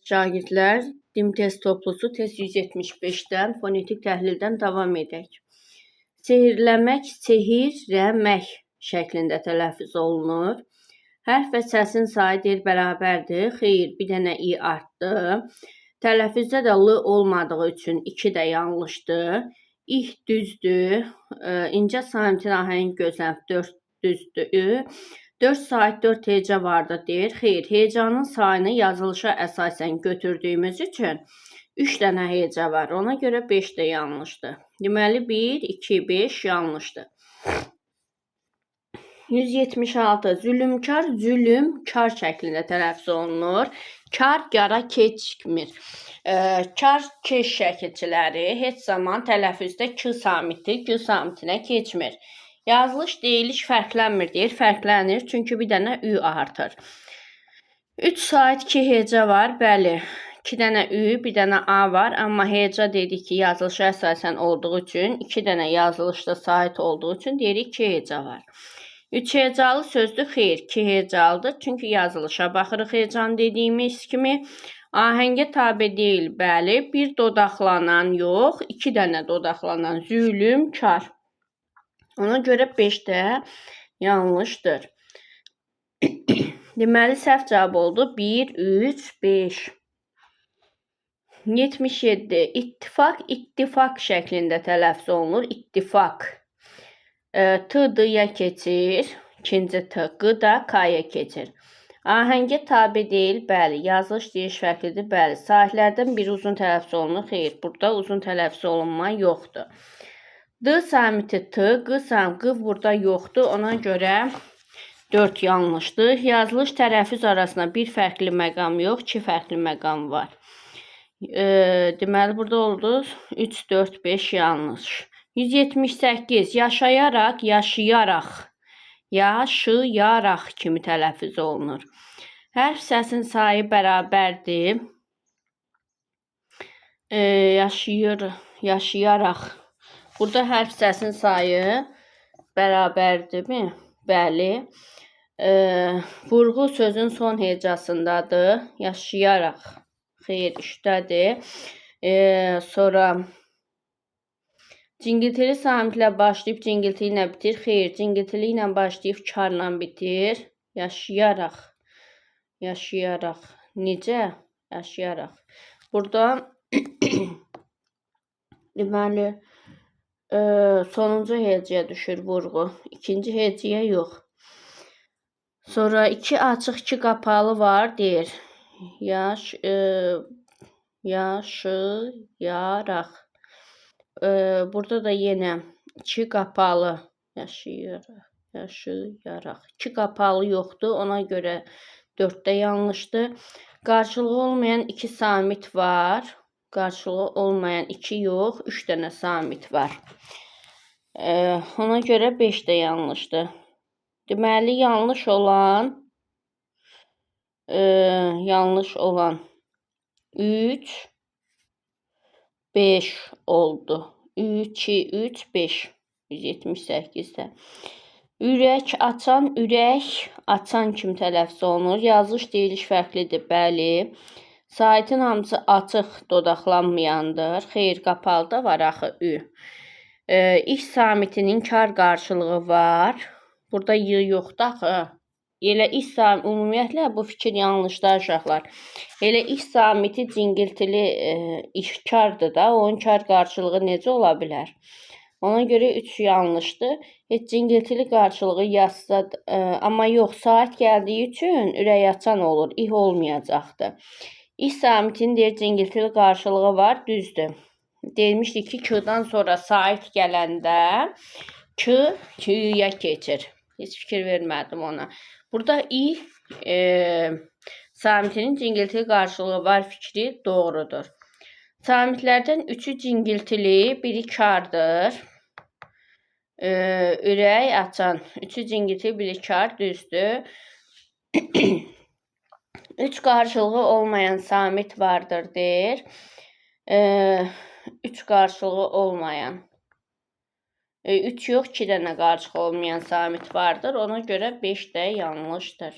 Şagirdlər, dim test toplusu test 175-dən fonetik təhlildən davam edək. Sehirləmək, sehirləmək şəklində tələffüz olunur. Hərf və səsin sayı deyir bərabərdir. Xeyr, bir dənə i artdı. Tələffüzdə də l olmadığı üçün 2 də yanlışdır. İh düzdür. İncə samitin ahəng gözləb 4 düzdür. 4 saat 4 heca vardı deyir. Xeyr, hecanın sayını yazılışa əsasən götürdüyümüz üçün 3 dənə heca var. Ona görə 5 də yanlışdır. Deməli 1, 2, 5 yanlışdır. 176. Zülümkar, zülümkar şəklində tələffüz olunur. Kar, gara keçmir. Kar, keş şəkilçiləri heç zaman tələffüzdə k samiti, g samitinə keçmir. Yazılış, deyiliş fərqlənmir deyir. Fərqlənir, çünki bir dənə ü artır. 3 saat 2 heca var, bəli. 2 dənə ü, bir dənə a var. Amma heca dedik ki, yazılışa əsasən olduğu üçün, 2 dənə yazılışda sait olduğu üçün deyirik 2 heca var. 3 hecalı sözdür, xeyr, 2 hecalıdır. Çünki yazılışa baxırıq hecan dediyimiz kimi. Ahəngə tabe deyil, bəli. Bir dodaqlanan yox, 2 dənə dodaqlanan zülümkar. Ona görə 5 də yanlışdır. Deməli, səhv cavab oldu. 1, 3, 5. 77. İttifak, ittifak şəklində tələffüz olunur. İttifak. T, d-ya keçir. İkinci t, q da k-ya keçir. Ahəngə tabe deyil, bəli. Yazılış, deyiş fərqlidir, bəli. Sahillərdən biri uzun tələffüz olunur. Xeyr, burada uzun tələffüz olunma yoxdur. D samiti t, q samiti q burada yoxdur. Ona görə 4 yanlışdır. Yazılış, tələffüz arasında bir fərqli məqam yox, 2 fərqli məqam var. Deməli, burada oldu 3, 4, 5 yanlış. 178. Yaşayaraq, yaşayaraq, yaşayaraq kimi tələffüz olunur. Hərf səsin sayı bərabərdir. Yaşayaraq. Burada hərf səsin sayı bərabərdirmi? Bəli. Vurğu sözün son hecasındadır. Yaşayaraq. Xeyr, işdədir. Sonra cingiltili samitlə başlayıb cingiltili ilə bitir. Xeyr, cingiltili ilə başlayıb karla bitir. Yaşayaraq. Yaşayaraq. Necə? Yaşayaraq. Burada deməli sonuncu hecaya düşür vurğu. İkinci hecaya yox. Sonra 2 açıq, 2 qapalı var deyir. Yaşayaraq. Burada da yenə 2 qapalı. Yaşayaraq. 2 qapalı yoxdur. Ona görə 4də yanlışdır. Qarşılığı olmayan 2 samit var. Qarşılığı olmayan 2 yox, 3 dənə samit var. Ona görə 5 də yanlışdır. Deməli, yanlış olan 3, 5 oldu. 2, 3, 5. 178-də. Ürək açan, ürək açan kimi tələffüz olunur. Yazılış, deyiliş fərqlidir, bəli. Saitin hamısı açıq, dodaqlanmayandır. Xeyr, qapalıda var axı ü. İş samitinin kar qarşılığı var. Burada y yoxdur axı. Elə iş samiti, ümumiyyətlə bu fikir yanlışdır uşaqlar. Elə iş samiti cingiltili işkardır da, onun kar qarşılığı necə ola bilər? Ona görə 3 yanlışdır. Heç cingiltili qarşılığı yazsa, amma yox, saat gəldiyi üçün ürək açan olur, ih olmayacaqdır. İş samitinin deyir cingiltili qarşılığı var, düzdür. Deyilmişdik ki, k-dan sonra sait gələndə k-ya keçir. Heç fikir vermədim ona. Burada i samitinin cingiltili qarşılığı var fikri doğrudur. Samitlərdən 3'ü cingiltili, biri kardır. Ürək açan. 3'ü cingiltili, biri kar, düzdür. 3 qarşılığı olmayan samit vardır deyir. 3 qarşılığı olmayan. 3 yox, 2 dənə qarşılığı olmayan samit vardır. Ona görə 5 də yanlışdır.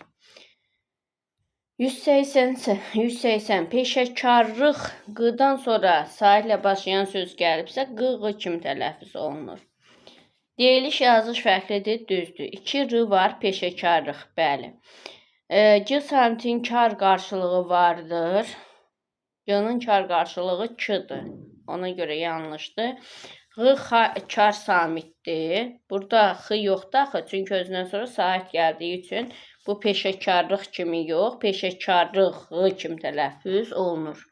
180 peşəkarlıq qdan sonra saitlə başlayan söz gəlibsə, qı kimi tələffüz olunur. Deyiliş yazış fərqlidir, düzdür. 2 r var, peşəkarlıq, bəli. C samitin kar qarşılığı vardır. C-nin kar qarşılığı k-dır. Ona görə yanlışdır. Kar samitdir. Burada x yoxdur axı, çünki özündən sonra sait gəldiyi üçün bu peşəkarlıq kimi yox, peşəkarlıq kimi tələffüz olunur.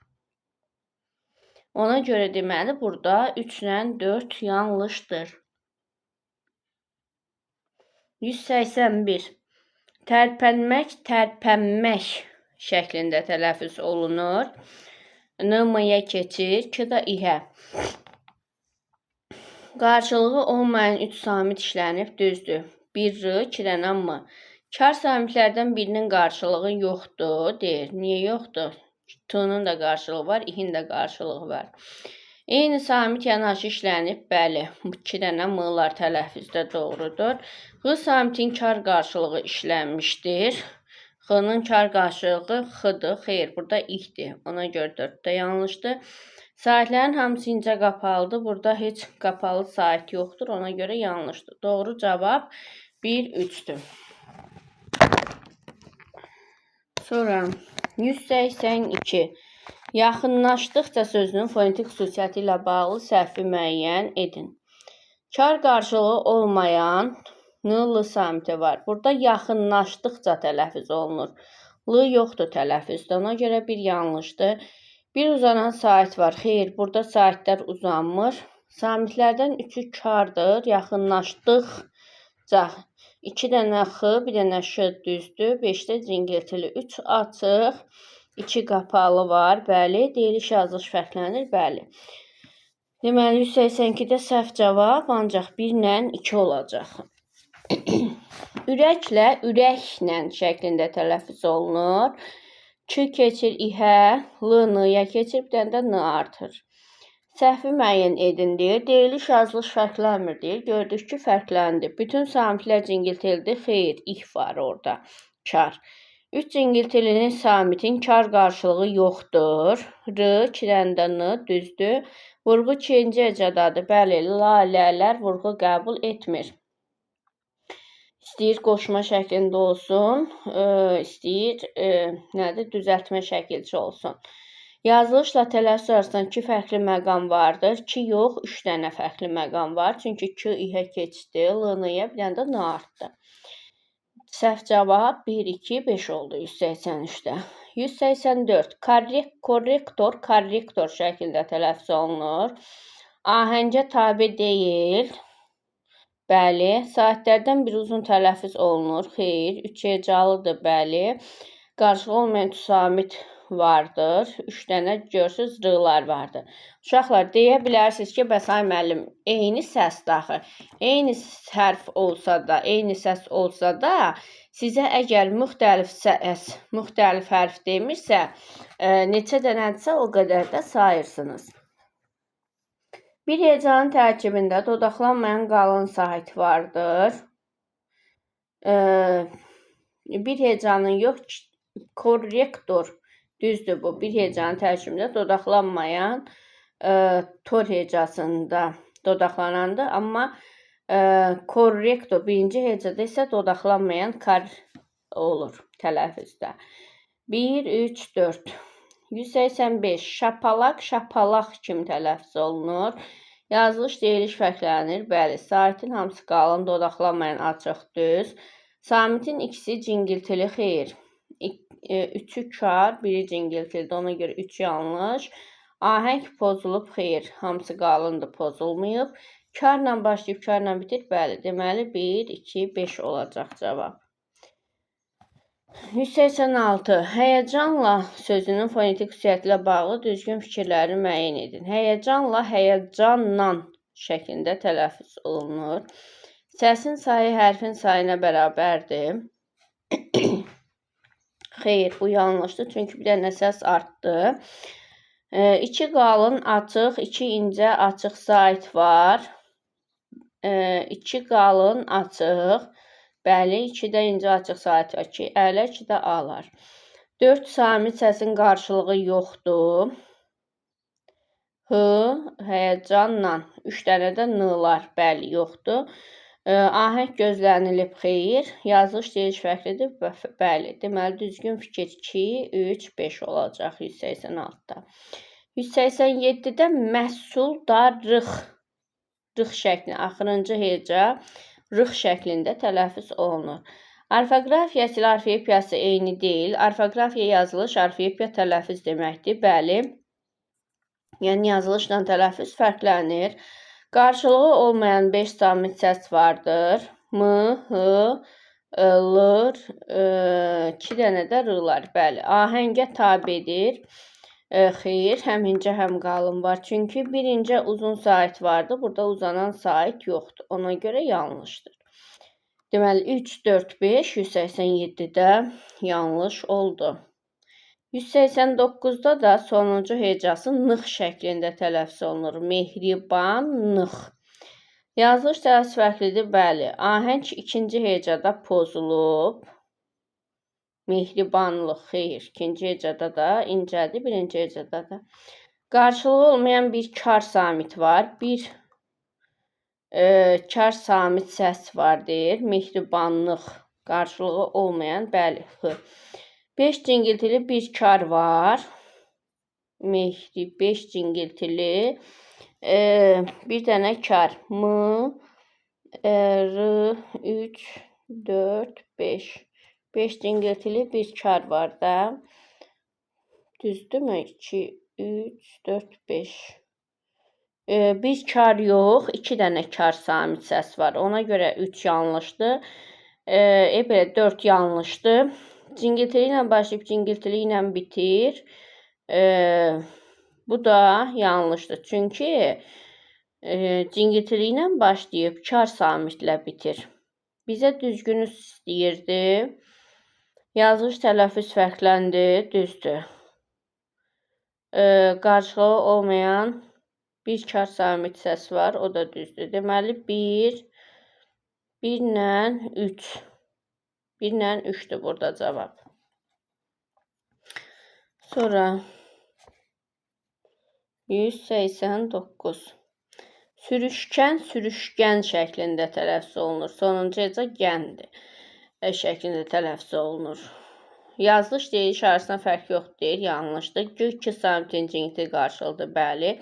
Ona görə deməli burada 3 ilə 4 yanlışdır. 181. Tərpənmək, tərpənmək şəklində tələffüz olunur. N-ya keçir, k da ihə. Qarşılığı olmayan 3 samit işlənib, düzdür. 1 r, 2 dənə m. Kar samitlərdən birinin qarşılığı yoxdur, deyir. Niyə yoxdur? T-nın da qarşılığı var, i-nin də qarşılığı var. Eyni samit yanaşı işlənib, bəli. 2 dənə m-lar tələffüzdə doğrudur. X samitin kar qarşılığı işlənmişdir. X-nın kar qarşılığı x-dır, xeyr, burada i-dir. Ona görə 4-də yanlışdır. Saitlərin hamısı incə qapalıdır. Burada heç qapalı sait yoxdur, ona görə yanlışdır. Doğru cavab 1-3-dür. Sonra 182. Yaxınlaşdıqca sözünün fonetik xüsusiyyəti ilə bağlı səhvi müəyyən edin. Kar qarşılığı olmayan n-l samiti var. Burada yaxınlaşdıqca tələffüz olunur. L yoxdur tələffüzdə, ona görə bir yanlışdır. Bir uzanan sait var. Xeyr, burada saitlər uzanmır. Samitlərdən 3-ü kardır. Yaxınlaşdıqca 2 dənə x, bir dənə ş düzdür. 5-də cingiltili. 3 açıq, 2 qapalı var. Bəli, deyiliş yazılış fərqlənir. Bəli. Deməli, 182-də səhv cavab ancaq 1 ilə 2 olacaq. Ürəklə, ürəklə şəklində tələffüz olunur. K keçir ihə, l n-ya keçir, bir dənə də n artır. Səhvi müəyyən edin deyir. Deyiliş yazılış fərqlənmir deyir. Gördük ki, fərqləndi. Bütün samitlər cingiltilidir. Xeyr, ih var orada. Kar. 3 cingiltilinin samitin kar qarşılığı yoxdur. R, 2 dənə də n, düzdür. Vurğu 2-ci hecədadır. Bəli, la, lələr vurğu qəbul etmir. İstəyir qoşma şəklində olsun, istəyir düzəltmə şəkilçi olsun. Yazılışla tələffüz arasında 2 fərqli məqam vardır. 2 yox, 3 dənə fərqli məqam var. Çünki k ihə keçdi, l n-ya bir dənə də n artdı. Səhv cavab 1, 2, 5 oldu 183-də. 184. Korrektor şəklində tələffüz olunur. Ahəngə tabe deyil. Bəli, saatlərdən bir uzun tələffüz olunur. Xeyr, 3 hecalıdır, bəli. Qarşılığı olmayan samit vardır. 3 dənə görsüz r-lar vardır. Uşaqlar, deyə bilərsiniz ki, bəs ay müəllim, eyni səsdir axı. Eyni hərf olsa da, eyni səs olsa da, sizə əgər müxtəlif hərf demirsə, neçə dənədirsə o qədər də sayırsınız. Bir hecanın tərkibində dodaqlanmayan qalın sait vardır. Bir hecanın yox, korrektor, düzdür bu. Bir hecanın tərkibində dodaqlanmayan tor hecasında dodaqlanandır. Amma korrektor birinci hecada isə dodaqlanmayan kar olur tələffüzdə. 1, 3, 4. 185. Şapalaq, şapalaq kimi tələffüz olunur. Yazılış, deyiliş fərqlənir. Bəli, saitin hamısı qalın, dodaqlanmayan açıq, düz. Samitin ikisi cingiltili, xeyr. 3-ü kar, 1-i cingiltilidir, ona görə 3 yanlış. Ahəng pozulub, xeyr. Hamısı qalındır, pozulmayıb. Karla başlayıb, karla bitir, bəli. Deməli, 1, 2, 5 olacaq cavab. 186. Həyəcanla sözünün fonetik xüsusiyyəti ilə bağlı düzgün fikirləri müəyyən edin. Həyəcanla, həyəcanla şəklində tələffüz olunur. Səsin sayı hərfin sayına bərabərdir. Xeyr, bu yanlışdır, çünki bir dənə səs artdı. 2 qalın, açıq, 2 incə, açıq sait var. 2 qalın, açıq. Bəli, 2-də incə açıq sait var ki, ələ, 2-də alar. 4 samit səsin qarşılığı yoxdur. H, həyəcanla. 3 dənə də n-lar, bəli, yoxdur. Ahəng gözlənilib, xeyr. Yazılış deyiş fərqlidir, bəli. Deməli, düzgün fikir 2, 3, 5 olacaq 186-da. 187-də məhsuldarlıq. Rıq şəkli, axırıncı heca rıq şəklində tələffüz olunur. Orfoqrafiyası ilə orfoepiyası eyni deyil. Orfoqrafiya yazılış, orfoepiya tələffüz deməkdir. Bəli. Yəni yazılışla tələffüz fərqlənir. Qarşılığı olmayan 5 samit səs vardır. M, H, L, 2 dənə də R-lar. Bəli. Ahəngə tabedir. Xeyr, həm incə, həm qalın var. Çünki birinci uzun sait vardı. Burada uzanan sait yoxdur. Ona görə yanlışdır. Deməli, 3, 4, 5, 187-də yanlış oldu. 189-da da sonuncu hecası nıq şəklində tələffüz olunur. Mehribanlıq. Yazılış tələffüz fərqlidir, bəli. Ahəng ikinci hecada pozulub. Mehribanlıq, xeyr. İkinci hecada da incədir, birinci hecada da. Qarşılığı olmayan bir kar samit var. Bir kar samit səs var, deyir. Mehribanlıq. Qarşılığı olmayan, bəli, H. 5 cingiltili bir kar var. 5 cingiltili. Bir dənə kar. M, R, 3, 4, 5. 5 cingiltili bir kar var da. Düzdür mü? 2, 3, 4, 5. Bir kar yox. 2 dənə kar samit səs var. Ona görə 3 yanlışdır. Belə 4 yanlışdır. Cingiltili ilə başlayıb cingiltili ilə bitir. Bu da yanlışdır. Çünki cingiltili ilə başlayıb kar samitlə bitir. Bizə düzgünü istəyirdi. Yazılış tələffüz fərqləndi. Düzdür. Qarşılığı olmayan bir kar samit səs var. O da düzdür. Deməli 1 ilə 3. 1 ilə 3'dür burada cavab. Sonra 189. Sürüşkən, sürüşkən şəklində tələffüz olunur. Sonuncu heca gəndir. Şəklində tələffüz olunur. Yazılış deyiş arasında fərq yoxdur, deyir. Yanlışdır. 2 samitin cingiltili qarşılıqdır, bəli.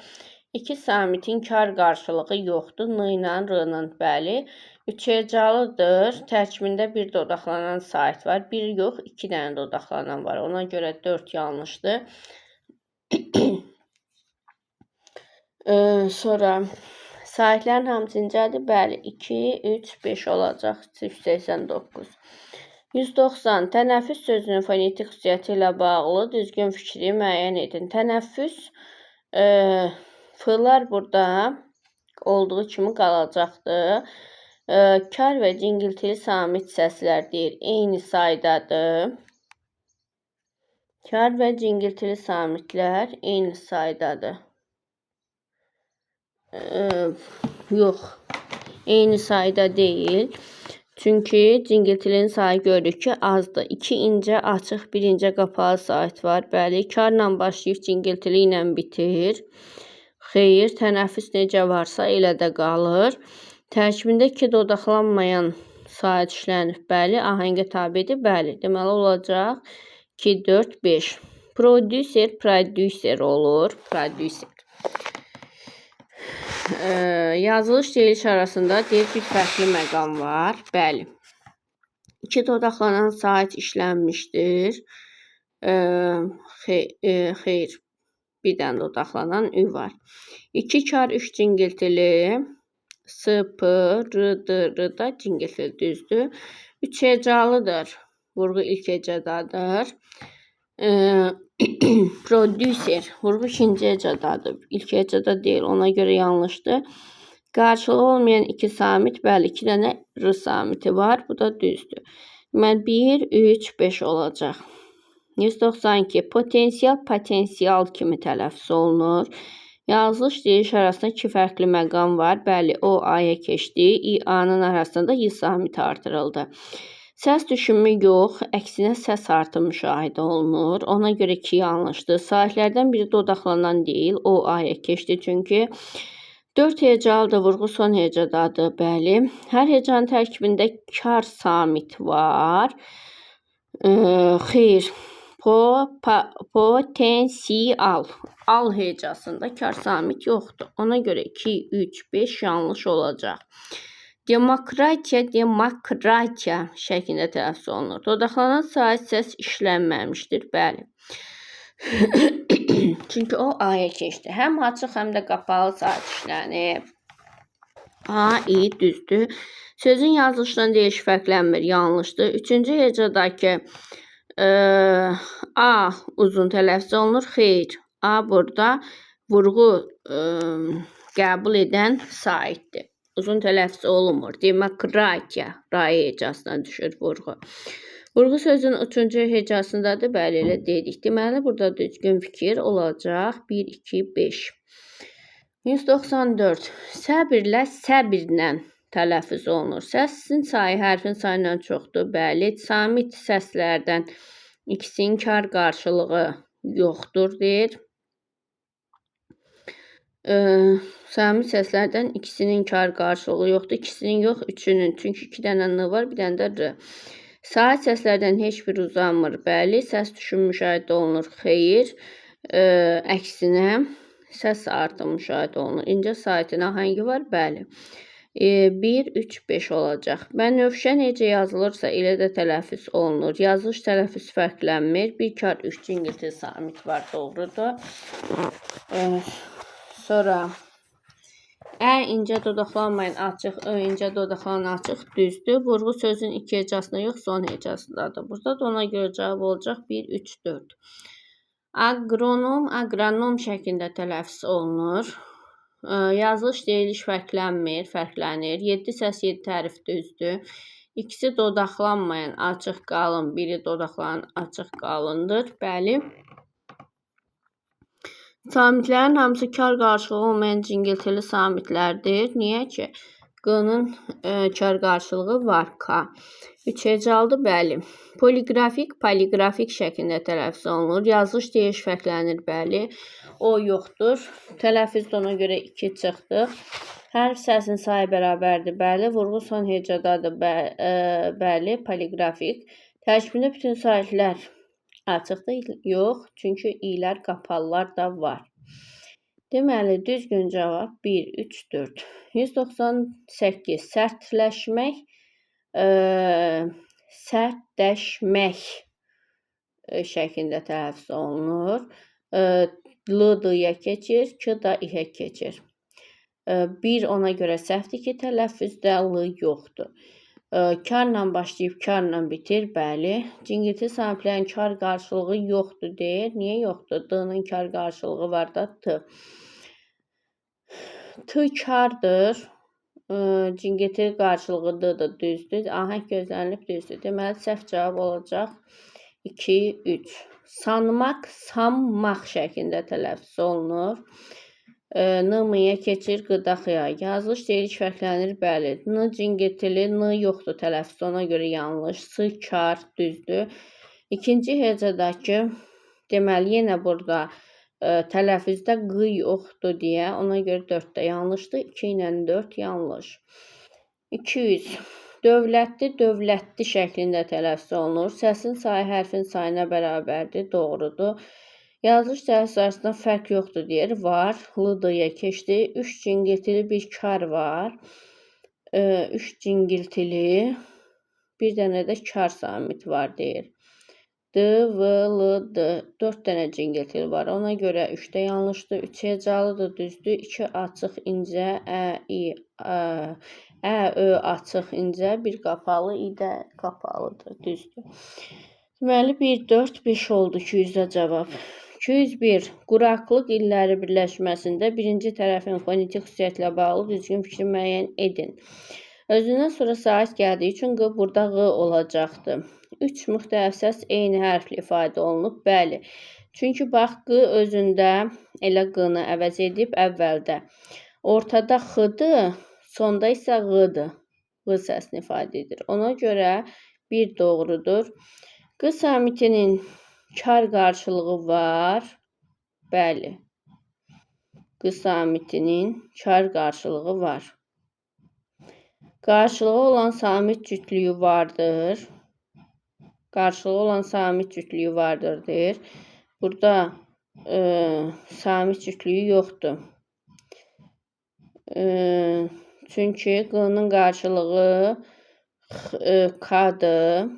2 samitin kar qarşılığı yoxdur. N ilə R-la, bəli. 3 hecalıdır. Tərkibində bir dodaqlanan sait var. 1 yox, 2 dənə dodaqlanan var. Ona görə 4 yanlışdır. Sonra saitlərin hamısı incədir. Bəli, 2, 3, 5 olacaq. 189. 190. Tənəffüs sözünün fonetik xüsusiyyəti ilə bağlı düzgün fikri müəyyən edin. Tənəffüs f-lar burada olduğu kimi qalacaqdır. Kar və cingiltili samit səslər deyir. Eyni saydadır. Kar və cingiltili samitlər eyni saydadır. Yox. Eyni sayda deyil. Çünki cingiltilinin sayı görürük ki azdır. 2 incə açıq, 1 incə qapalı sait var. Bəli, karla başlayıb cingiltili ilə bitir. Xeyr, tənəffüs necə varsa elə də qalır. Tərkibində 2 dodaqlanmayan sait işlənib. Bəli, ahəngə tabedir. Bəli, deməli olacaq 2, 4, 5. Prodüser, prodüser olur. Prodüser. Yazılış deyiliş arasında deyir bir fərqli məqam var. Bəli. 2 dodaqlanan sait işlənmişdir. Xeyr. Bir dənə dodaqlanan ü var. 2 kar 3 cingiltili. S, P, R, D, R da cingiltili düzdür. 3 hecalıdır. Vurğu ilk hecadadır. Prodüser. Vurğu ikinci hecadadır. İlk hecada deyil. Ona görə yanlışdır. Qarşılığı olmayan 2 samit. Bəli, 2 dənə R samiti var. Bu da düzdür. Deməli 1, 3, 5 olacaq. 192. Potensial, potensial kimi tələffüz olunur. Yazılış deyiş arasında 2 fərqli məqam var. Bəli, o A'ya keçdi. İ, A'nın arasında Y samiti artırıldı. Səs düşümü yox, əksinə səs artımı müşahidə olunur. Ona görə ki, yanlışdır. Sahitlərdən biri dodaqlanan deyil, o aya keçdi çünki. 4 hecalıdır, vurğu son hecadadır, bəli. Hər hecanın tərkibində kar samit var. Xeyr, potensial. Al hecasında kar samit yoxdur. Ona görə 2, 3, 5 yanlış olacaq. Demokratiya, demokratiya şəklində tələffüz olunur. Dodaqlanan sait səs işlənməmişdir, bəli. Çünki o aya keçdi. Həm açıq, həm də qapalı sait işlənib. A, i, düzdür. Sözün yazılışından deyiş fərqlənmir, yanlışdır. Üçüncü hecadakı A uzun tələffüz olunur, xeyr. A burada vurğu qəbul edən saitdir. Uzun tələffüz olunmur. Demokratiya, ray hecasına düşür vurğu. Vurğu sözün üçüncü hecasındadır, bəli, elə dedik. Deməli, burada düzgün fikir olacaq. 1, 2, 5. 194. Səbirlə, səbirlə tələffüz olunur. Səsin sayı hərfin sayından çoxdur, bəli. Samit səslərdən ikisinin kar qarşılığı yoxdur, deyir. Samit səslərdən ikisinin kar qarşılığı yoxdur. İkisinin yox, üçünün. Çünki 2 dənə n var, bir dənə də r. Sait səslərdən heç bir uzanmır. Bəli, səs düşümü müşahidə olunur. Xeyr, əksinə səs artımı müşahidə olunur. İncə saitin ahəngi var. Bəli. 1, 3, 5 olacaq. Bənövşə necə yazılırsa elə də tələffüz olunur. Yazılış tələffüz fərqlənmir. 1 kar 3 cingilti samit var. Doğrudur. Sonra incə dodaqlanmayan açıq, incə dodaqlanan açıq düzdür. Vurğu sözün 2 hecasında yox, son hecasındadır. Burada da ona görə cavab olacaq 1, 3, 4. Agronom, agronom şəklində tələffüz olunur. Yazılış, deyiliş fərqlənmir, fərqlənir. 7 səs, 7 tərif düzdür. İkisi dodaqlanmayan açıq qalın, biri dodaqlanan açıq qalındır. Bəli. Samitlərin hamısı kar qarşılığı olmayan cingiltili samitlərdir. Niyə ki? Q'nın kar qarşılığı var. K. 3 hecalıdır, bəli. Poliqrafik, poliqrafik şəklində tələffüz olunur. Yazılış, deyiş fərqlənir, bəli. O yoxdur. Tələffüz ona görə 2 çıxdı. Hərf səsin sayı bərabərdir, bəli. Vurğu son hecadadır, bəli. Poliqrafik. Tərkibində bütün saitlər açıqdır, yox. Çünki i'lər, qapalılar da var. Deməli, düzgün cavab 1, 3, 4. 198. Sərtləşmək, sərtləşmək şəklində tələffüz olunur. L-dıya keçir, k da ihə keçir. 1 ona görə səhvdir ki, tələffüzdə l yoxdur. Karla başlayıb karla bitir, bəli. Cingilti samitlərin kar qarşılığı yoxdur deyir. Niyə yoxdur? D-nın kar qarşılığı var da t. T kardır. Cingilti qarşılığı d-dır, düzdür. Ahəng gözlənilib düzdür. Deməli, səhv cavab olacaq 2, 3. Sanmaq, sanmaq şəklində tələffüz olunur. N-mıya keçir, qıdaxıya. Yazılış, deyiliş fərqlənir, bəli. N cingiltili, n yoxdur tələffüz, ona görə yanlış. S, kar, düzdür. İkinci hecadakı, deməli, yenə burada tələffüzdə q yoxdur deyə, ona görə 4-də yanlışdır. 2 ilə 4 yanlış. 200. Dövlətli, dövlətli şəklində tələffüz olunur. Səsin sayı hərfin sayına bərabərdir, doğrudur. Yazılış tələffüz arasında fərq yoxdur deyir. Var. L-dıya keçdi. 3 cingiltili bir kar var. 3 cingiltili bir dənə də kar samit var deyir. D, V, L, D. 4 dənə cingiltili var. Ona görə 3-də yanlışdır. 3 hecalıdır, düzdür. 2 açıq, incə, Ö açıq, incə, bir qapalı, i də qapalıdır, düzdür. Deməli, 1, 4, 5 oldu 200-də cavab. 201. Quraqlıq illəri birləşməsində birinci tərəfin fonetik xüsusiyyətlə bağlı düzgün fikri müəyyən edin. Özündən sonra sait gəldiyi üçün q burada q olacaqdır. 3 müxtəlif səs eyni hərflə ifadə olunub. Bəli. Çünki bax, q özündə elə q-nı əvəz edib əvvəldə. Ortada x-dır, sonda isə q-dır. Q səsini ifadə edir. Ona görə 1 doğrudur. Q samitinin kar qarşılığı var. Bəli. Q samitinin kar qarşılığı var. Qarşılığı olan samit cütlüyü vardır. Qarşılığı olan samit cütlüyü vardır deyir. Burada samit cütlüyü yoxdur. Çünki Q'nun qarşılığı K'dır.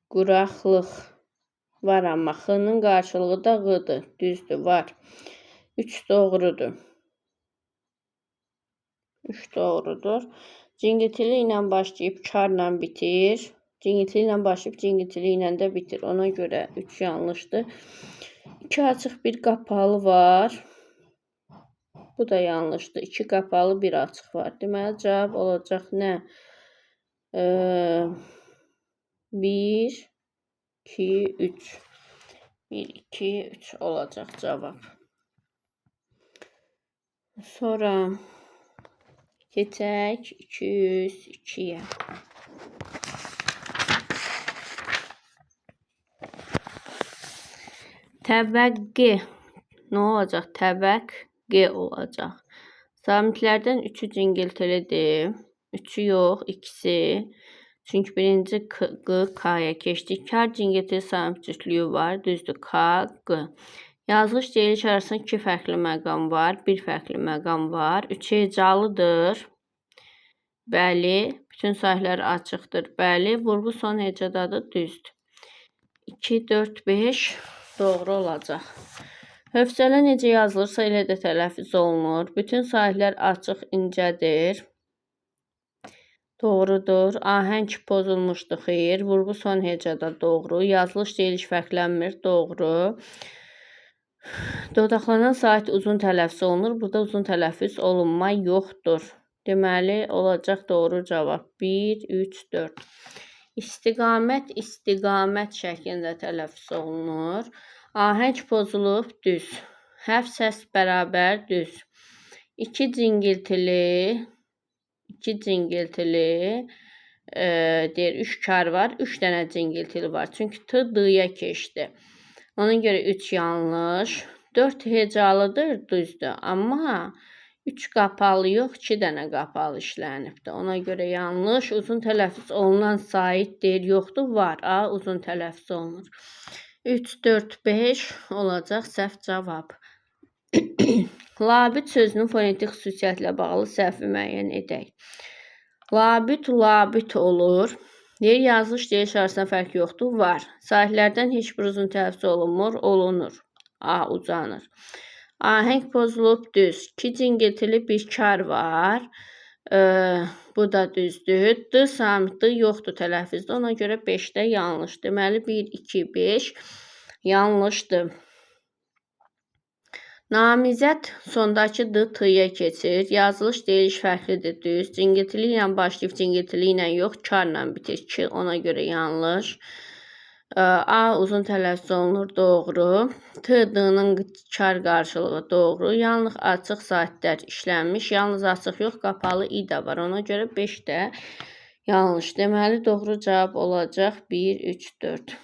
Quraqlıq var, amma X'nın qarşılığı da Q'dır. Düzdür, var. 3 doğrudur. 3 doğrudur. Cingiltili ilə başlayıb karla bitir. Cingiltili ilə başlayıb cingiltili ilə də bitir. Ona görə 3 yanlışdır. 2 açıq, 1 qapalı var. Bu da yanlışdır. 2 qapalı, 1 açıq var. Deməli, cavab olacaq nə? 1, 2, 3. 1, 2, 3 olacaq cavab. Sonra keçək 202-yə. Təvəqqi nə olacaq? Təvəqqi olacaq. Samitlərdən 3-ü cingiltilidir. 3-ü yox, 2-si. Çünki birinci Q, K'ya keçdi. Kar cingiltili samit cütlüyü var. Düzdür, K, Q. Yazılış deyiliş arasında 2 fərqli məqam var. 1 fərqli məqam var. 3 hecalıdır. Bəli. Bütün sahələr açıqdır. Bəli. Vurğu son hecadadır. Düzdür. 2, 4, 5 doğru olacaq. Hövsələ necə yazılırsa elə də tələffüz olunur. Bütün sahələr açıq, incədir. Doğrudur. Ahəng pozulmuşdur. Xeyr. Vurğu son hecada doğru. Yazılış deyiliş fərqlənmir. Doğru. Dodaqlanan sait uzun tələffüz olunur. Burada uzun tələffüz olunma yoxdur. Deməli, olacaq doğru cavab. 1, 3, 4. İstiqamət, istiqamət şəklində tələffüz olunur. Ahəng pozulub, düz. Həf səs bərabər, düz. 2 cingiltili deyir, 3 kar var, 3 dənə cingiltili var. Çünki T, D-ya keçdi. Ona görə 3 yanlış. 4 hecalıdır, düzdür. Amma 3 qapalı yox, 2 dənə qapalı işlənibdir. Ona görə yanlış. Uzun tələffüz olunan sait deyir, yoxdur, var. A, uzun tələffüz olunur. 3, 4, 5 olacaq səhv cavab. Labüd sözünün fonetik xüsusiyyətlə bağlı səhvi müəyyən edək. Labüd, labüd olur. Deyir, yazılış deyiliş arasında fərq yoxdur, var. Sahillərdən heç bir uzun tələffüz olunmur, olunur. A, uzanır. Ahəng pozulub, düz. 2 cingiltili, 1 kar var. Bu da düzdür. D samitli yoxdur tələffüzdə. Ona görə 5-də yanlış. Deməli, 1, 2, 5 yanlışdır. Namizəd sondakı D, T-ya keçir. Yazılış deyiliş fərqlidir, düz. Cingiltili ilə başlayıb cingiltili ilə yox, karla bitir. 2, ona görə yanlış. A, uzun tələffüz olunur, doğru. T, D-nın kar qarşılığı doğru. Yalnız açıq saitlər işlənmiş. Yalnız açıq yox, qapalı i də var. Ona görə 5 də yanlış. Deməli, doğru cavab olacaq 1, 3, 4.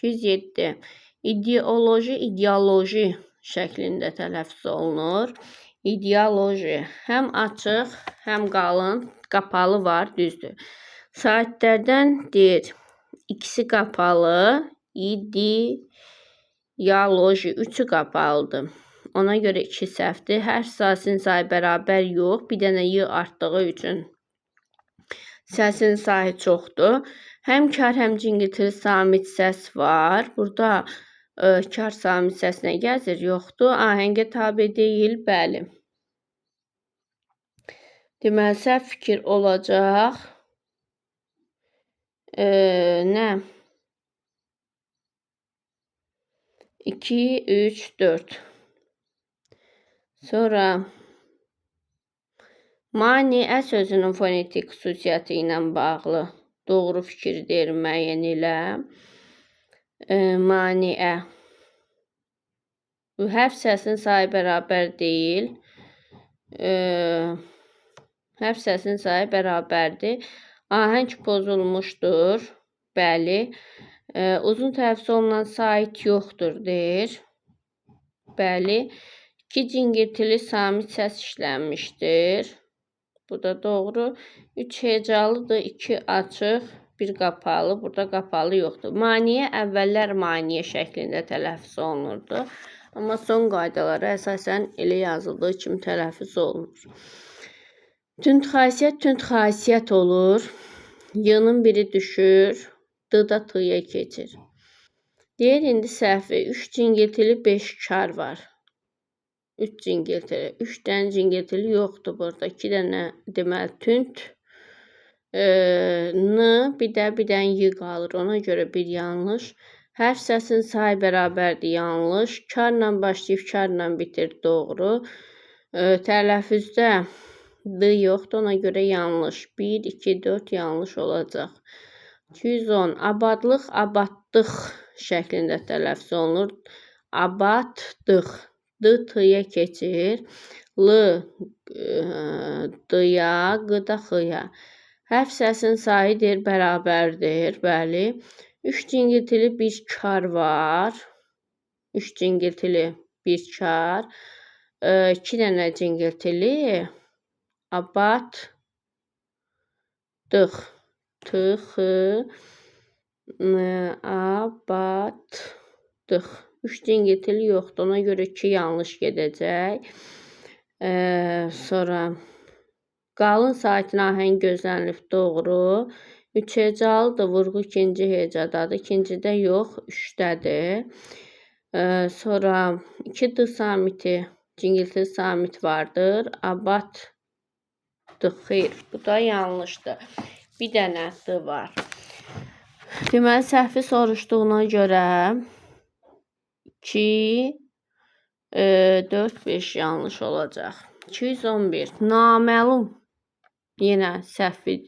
207. İdeoloji, ideoloji şəklində tələffüz olunur. İdeoloji. Həm açıq, həm qalın, qapalı var, düzdür. Saitlərdən deyir, ikisi qapalı, ideoloji, 3-ü qapalıdır. Ona görə 2 səhvdir. Hər səsin sayı bərabər yox, bir dənə y artdığı üçün səsin sayı çoxdur. Həm kar, həm cingiltili samit səs var. Burada kar samit səsinə gəzir, yoxdur. Ahəngə tabe deyil, bəli. Deməli, səhv fikir olacaq. Nə? 2, 3, 4. Sonra maniə sözünün fonetik xüsusiyyəti ilə bağlı doğru fikir deyir, müəyyən elə. Maniə. Hərf səsin sayı bərabər deyil. Hərf səsin sayı bərabərdir. Ahəng pozulmuşdur. Bəli. Uzun tələffüz olunan sait yoxdur deyir. Bəli. 2 cingiltili samit səs işlənmişdir. Bu da doğru. 3 hecalıdır, 2 açıq, 1 qapalı. Burada qapalı yoxdur. Maniyə əvvəllər maniyə şəklində tələffüz olunurdu. Amma son qaydalara əsasən elə yazıldığı kimi tələffüz olunur. Tünd xasiyyət olur. Y-nın biri düşür. D da t-ya keçir. Deyir indi səhvi. 3 cingiltili 5 kar var. 3 cingiltili. 3 dənə cingiltili yoxdur burada. 2 dənə deməli tünd. N bir dənə y qalır. Ona görə bir yanlış. Hərf səsin sayı bərabərdir. Yanlış. Karla başlayıb karla bitir. Doğru. Tələffüzdə D yoxdur. Ona görə yanlış. 1, 2, 4 yanlış olacaq. 210. Abadlıq, abadlıq şəklində tələffüz olunur. Abadlıq. D t-ya keçir. L d-ya, q da x-ya. Hərf səsin sayı deyir bərabərdir. Bəli. 3 cingiltili 1 kar var. 3 cingiltili 1 kar. 2 dənə cingiltili abadlıq. T-x abadlıq. 3 cingiltili yoxdur. Ona görə 2 yanlış gedəcək. Sonra qalın saitin ahəng gözlənilib. Doğru. 3 hecalıdır. Vurğu 2-ci hecadadır. 2-cidə yox. 3-dədir. Sonra 2 d samiti, cingiltili samit vardır. Abadlıq. Xeyr. Bu da yanlışdır. Bir dənə d var. Deməli səhvi soruşduğuna görə 2, 4, 5 yanlış olacaq. 211. Naməlum. Yenə səhvi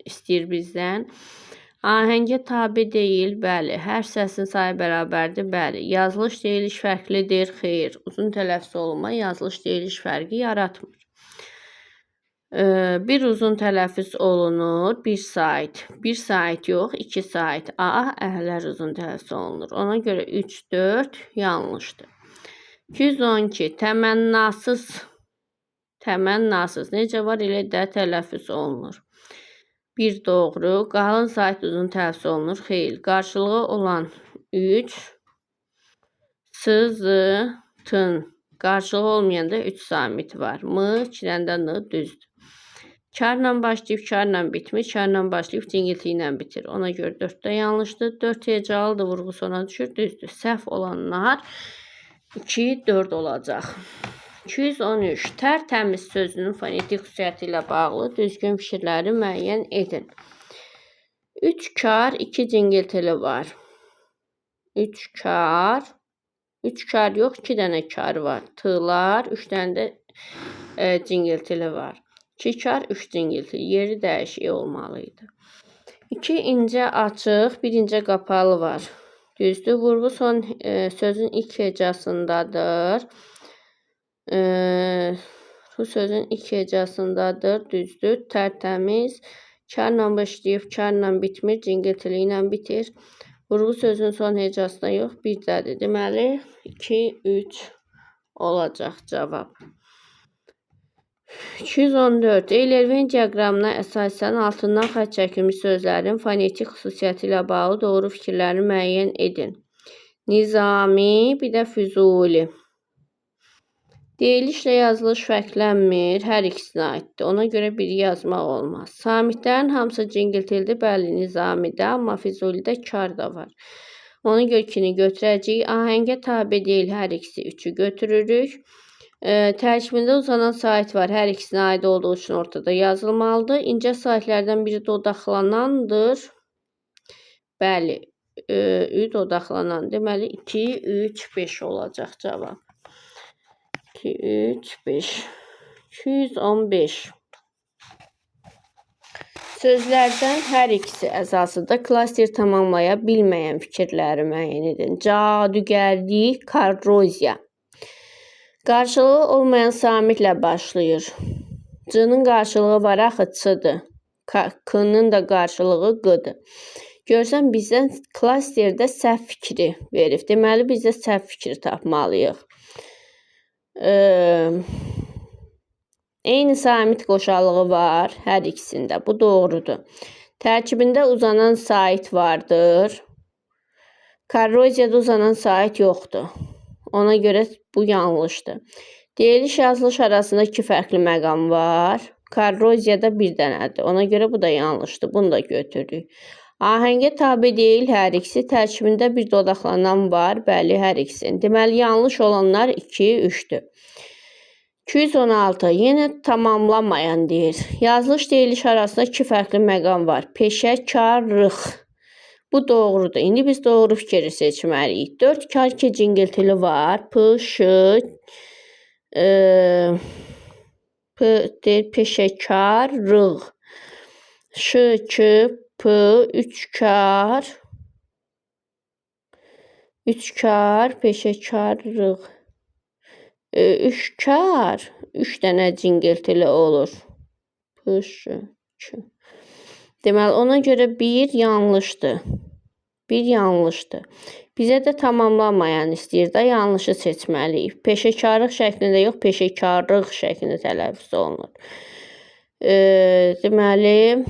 istəyir bizdən. Ahəngə tabe deyil. Bəli. Hər səsin sayı bərabərdir. Bəli. Yazılış deyiliş fərqlidir. Xeyr. Uzun tələffüz olunma yazılış deyiliş fərqi yaratmır. Bir uzun tələffüz olunur. 1 sait. 1 sait yox. 2 sait. A, əhlər uzun tələffüz olunur. Ona görə 3, 4 yanlışdır. 212. Təmənnasız. Təmənnasız. Necə var elə də tələffüz olunur. 1 doğru. Qalın sait uzun tələffüz olunur. Xeyr. Qarşılığı olan 3. S-z-tın. Qarşılığı olmayanda 3 samit var. M, 2 dənə də n düzdür. Karla başlayıb karla bitmiş. Karla başlayıb cingilti ilə bitir. Ona görə 4 də yanlışdır. 4 hecalıdır. Vurğu sona düşür. Düzdür. Səhv olanlar 2, 4 olacaq. 213. Tərtəmiz sözünün fonetik xüsusiyyəti ilə bağlı düzgün fikirləri müəyyən edin. 3 kar, 2 cingiltili var. 3 kar. 3 kar yox, 2 dənə kar var. T'lar, 3 dənə də cingiltili var. 2 kar, 3 cingiltili. Yeri dəyişik olmalıydı. 2 incə açıq, 1 incə qapalı var. Düzdür. Vurğu son sözün ilk hecasındadır. Bu sözün ilk hecasındadır. Düzdür. Tərtəmiz. Karla başlayıb, karla bitmir. Cingiltili ilə bitir. Vurğu sözün son hecasında yox, 1-dədir. Deməli, 2, 3 olacaq cavab. 214. Eylerven diaqramına əsasən altından xətt çəkilmiş sözlərin fonetik xüsusiyyəti ilə bağlı doğru fikirlərini müəyyən edin. Nizami, bir də Füzuli. Deyilişlə yazılış fərqlənmir, hər ikisinə aiddir. Ona görə biri yazmaq olmaz. Samitlərin hamısı cingiltilidir, bəli, Nizamidə, amma Füzulidə kar da var. Ona görə 2-ni götürəcəyik. Ahəngə tabe deyil, hər ikisi 3-ü götürürük. Tərkibində uzanan sait var. Hər ikisinə aid olduğu üçün ortada yazılmalıdır. İncə saitlərdən biri dodaqlanandır. Bəli, dodaqlanan. Deməli, 2, 3, 5 olacaq cavab. 2, 3, 5. 215. Sözlərdən hər ikisi əsasında klaster tamamlaya bilməyən fikirləri müəyyən edin. Cadügərlik, korroziya. Qarşılığı olmayan samitlə başlayır. C-nin qarşılığı var axı C-dır. K-nın da qarşılığı qıdır. Görsən bizdən klasterdə səhv fikri verib. Deməli biz də səhv fikri tapmalıyıq. Eyni samit qoşalığı var hər ikisində. Bu doğrudur. Tərkibində uzanan sait vardır. Korroziyada uzanan sait yoxdur. Ona görə bu yanlışdır. Deyiliş yazılış arasında 2 fərqli məqam var. Korroziyada bir dənədir. Ona görə bu da yanlışdır. Bunu da götürürük. Ahəngə tabe deyil hər ikisi. Tərkibində bir dodaqlanan var. Bəli, hər ikisinin. Deməli, yanlış olanlar 2, 3-dür. 216. Yenə tamamlamayan deyir. Yazılış deyiliş arasında 2 fərqli məqam var. Peşəkarlıq. Bu doğrudur. İndi biz doğru fikri seçməliyik. 4 kar ki cingiltili var. Peşəkarlıq. P 3 kar peşəkarlıq. 3 kar 3 dənə cingiltili olur. Deməli ona görə 1 yanlışdır. 1 yanlışdır. Bizə də tamamlanmayan istəyir də yanlışı seçməliyik. Peşəkarlıq şəklində yox, peşəkarlıq şəklində tələffüz olunur. Deməli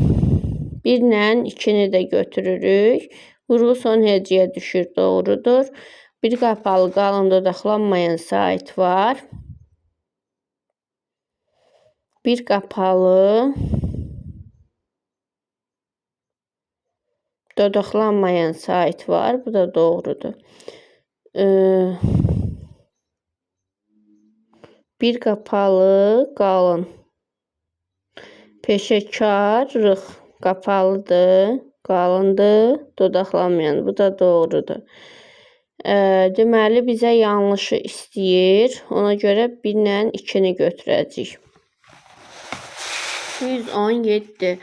1 ilə 2-ni də götürürük. Vurğu son hecəyə düşür, doğrudur. Bir qapalı qalın dodaqlanmayan sait var. Bir qapalı dodaqlanmayan sait var. Bu da doğrudur. Bir qapalı qalın. Peşəkarlıq qapalıdır, qalındır, dodaqlanmayan. Bu da doğrudur. Deməli bizə yanlışı istəyir. Ona görə 1 ilə 2-ni götürəcəyik. 117.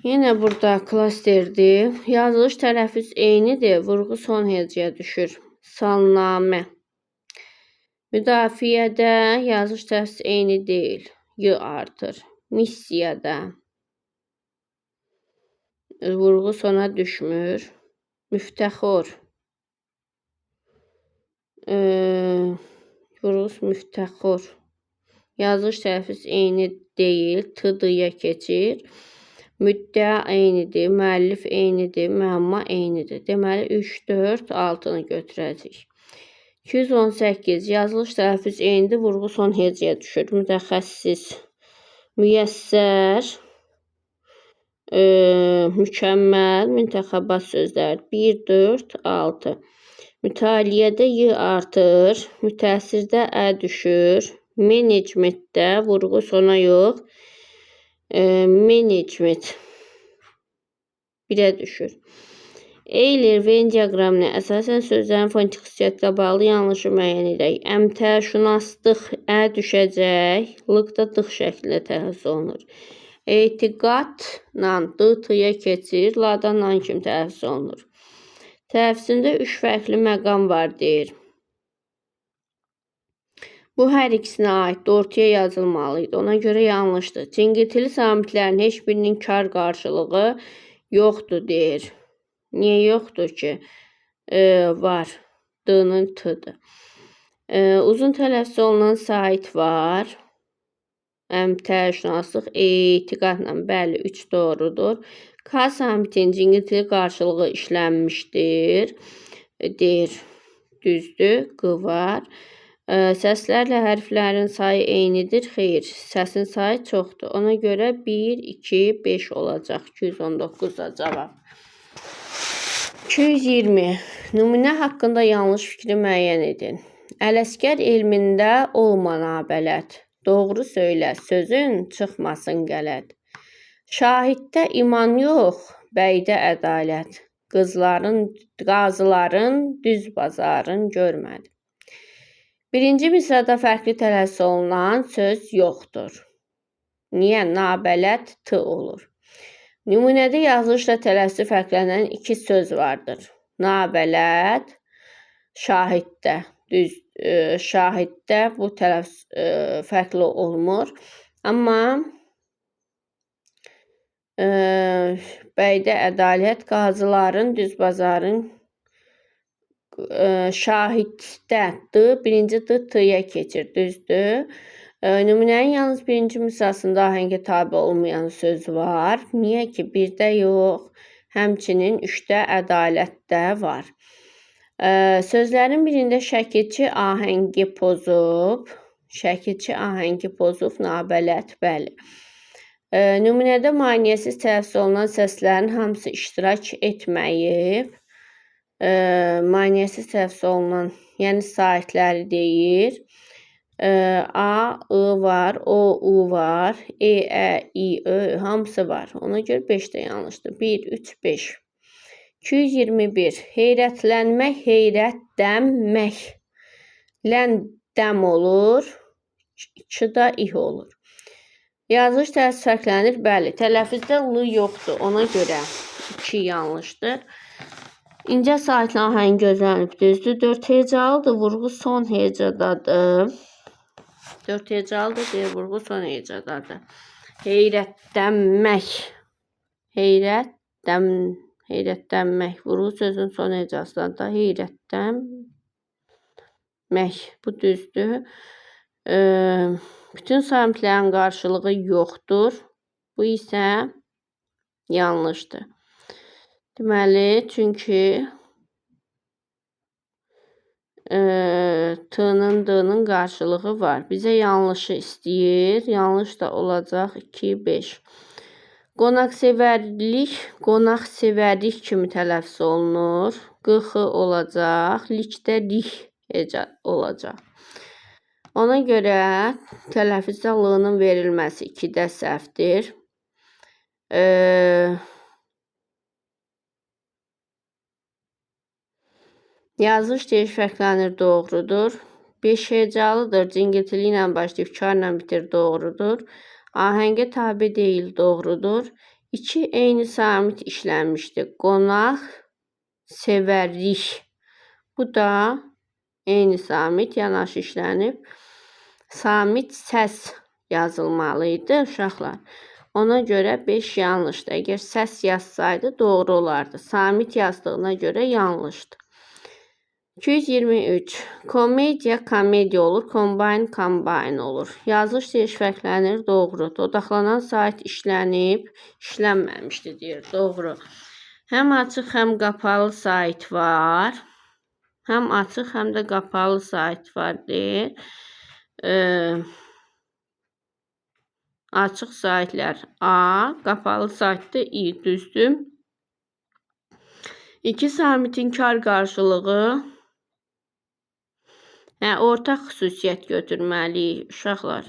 Yenə burada klasterdir. Yazılış tələffüz eynidir. Vurğu son hecəyə düşür. Salnamə. Müdafiədə yazılış tələffüz eyni deyil. Y artır. Missiyada vurğu sona düşmür. Müftəxor. Vurğu müftəxor. Yazılış tələffüz eyni deyil. T-dıya keçir. Müddəa eynidir. Müəllif eynidir. Müəmma eynidir. Deməli 3, 4, 6-nı götürəcəyik. 218. Yazılış tələffüz eynidir. Vurğu son hecəyə düşür. Mütəxəssis. Müyəssər. Mükəmməl. Müntəxəbat sözlər. 1, 4, 6. Mütaliədə Y artır. Mütəsirdə Ə düşür. Menecmentdə vurğu sona yox. Management 1-ə düşür. Euler Venn diaqramına əsasən sözlərin fonetik xüsusiyyətlə bağlı yanlışı müəyyən edək. Əmtəşünaslıq Ə düşəcək. Lıq da dıq şəklində tələffüz olunur. Etiqadla D-tıya keçir. Ladan nan kimi tələffüz olunur. Tələffüzündə 3 fərqli məqam var deyir. Bu hər ikisinə aiddir. Ortaya yazılmalıydı. Ona görə yanlışdır. Cingiltili samitlərin heç birinin kar qarşılığı yoxdur deyir. Niyə yoxdur ki? Var. D-nın T-dır. Uzun tələffüz olunan sait var. Əmtəşünaslıq etiqadla. Bəli, 3 doğrudur. K samitin cingiltili qarşılığı işlənmişdir. Deyir. Düzdür. Q var. Səslərlə hərflərin sayı eynidir. Xeyr, səsin sayı çoxdur. Ona görə 1, 2, 5 olacaq. 219-da cavab. 220. Nümunə haqqında yanlış fikri müəyyən edin. Ələsgər elmində olma nabələd. Doğru söylə, sözün çıxmasın qələt. Şahiddə iman yox, bəydə ədalət. Qazıların düz bazarın görmədi. Birinci misrada fərqli tələffüz olunan söz yoxdur. Niyə? Nabələd T olur. Nümunədə yazılışla tələffüzü fərqlənən 2 söz vardır. Nabələd, şahiddə. Düz, şahiddə bu tələffüz fərqli olmur. Amma Bəydə ədalət, qazıların, düzbazarın, şahiddə d, birinci d t-yə keçir, düzdür. Nümunənin yalnız birinci misrasında ahəngə tabi olmayan söz var. Niyə ki, birdə yox, həmçinin üçdə ədalətdə var. Sözlərin birində şəkilçi ahəngi pozub, nabələd, bəli. Nümunədə maneəsiz tələffüz olunan səslərin hamısı iştirak etməyib. Maneəsiz tələffüz olunan, yəni saitləri deyir. A, I var, O, U var, E, Ə, İ, Ö, hamısı var. Ona görə 5 də yanlışdır. 1, 3, 5. 221. Heyrətlənmək, heyrətdənmək. Lən dəm olur. 2 da ih olur. Yazılış tələffüz fərqlənir. Bəli, tələffüzdə l yoxdur. Ona görə 2 yanlışdır. İncə saitlə ahəng gözlənib, düzdür. 4 hecalıdır, vurğu son hecadadır. 4 hecalıdır, deyə vurğu son hecadadır. Heyrətlənmək. Heyrətlənmək. Vurğu sözün son hecasında heyrətlənmək. Bu düzdür. Bütün samitlərin qarşılığı yoxdur. Bu isə yanlışdır. Deməli, çünki t-nın, d-nın qarşılığı var. Bizə yanlışı istəyir. Yanlış da olacaq 2, 5. Qonaqsevərlik kimi tələffüz olunur. Q-x olacaq. Likdə rih olacaq. Ona görə tələffüzdə l-nın verilməsi 2-də səhvdir. Yazılış deyiş fərqlənir, doğrudur. 5 hecalıdır, cingiltili ilə başlayıb karla bitir, doğrudur. Ahəngə tabi deyil, doğrudur. 2 eyni samit işlənmişdir. Qonaq, sevərik. Bu da eyni samit, yanaşı işlənib. Samit səs yazılmalıydı uşaqlar. Ona görə 5 yanlışdır. Əgər səs yazsaydı doğru olardı. Samit yazdığına görə yanlışdır. 223. Komediya, komediya olur. Kombine olur. Yazılış deyiş fərqlənir, doğrudur. Odaqlanan sait işlənib, işlənməmişdir, deyir. Doğru. Həm açıq, həm qapalı sait var. Həm açıq, həm də qapalı sait var, deyir. Açıq saitlər A, qapalı saitdə İ, düzdür. 2 samitin kar qarşılığı ortaq xüsusiyyət götürməliyik, uşaqlar.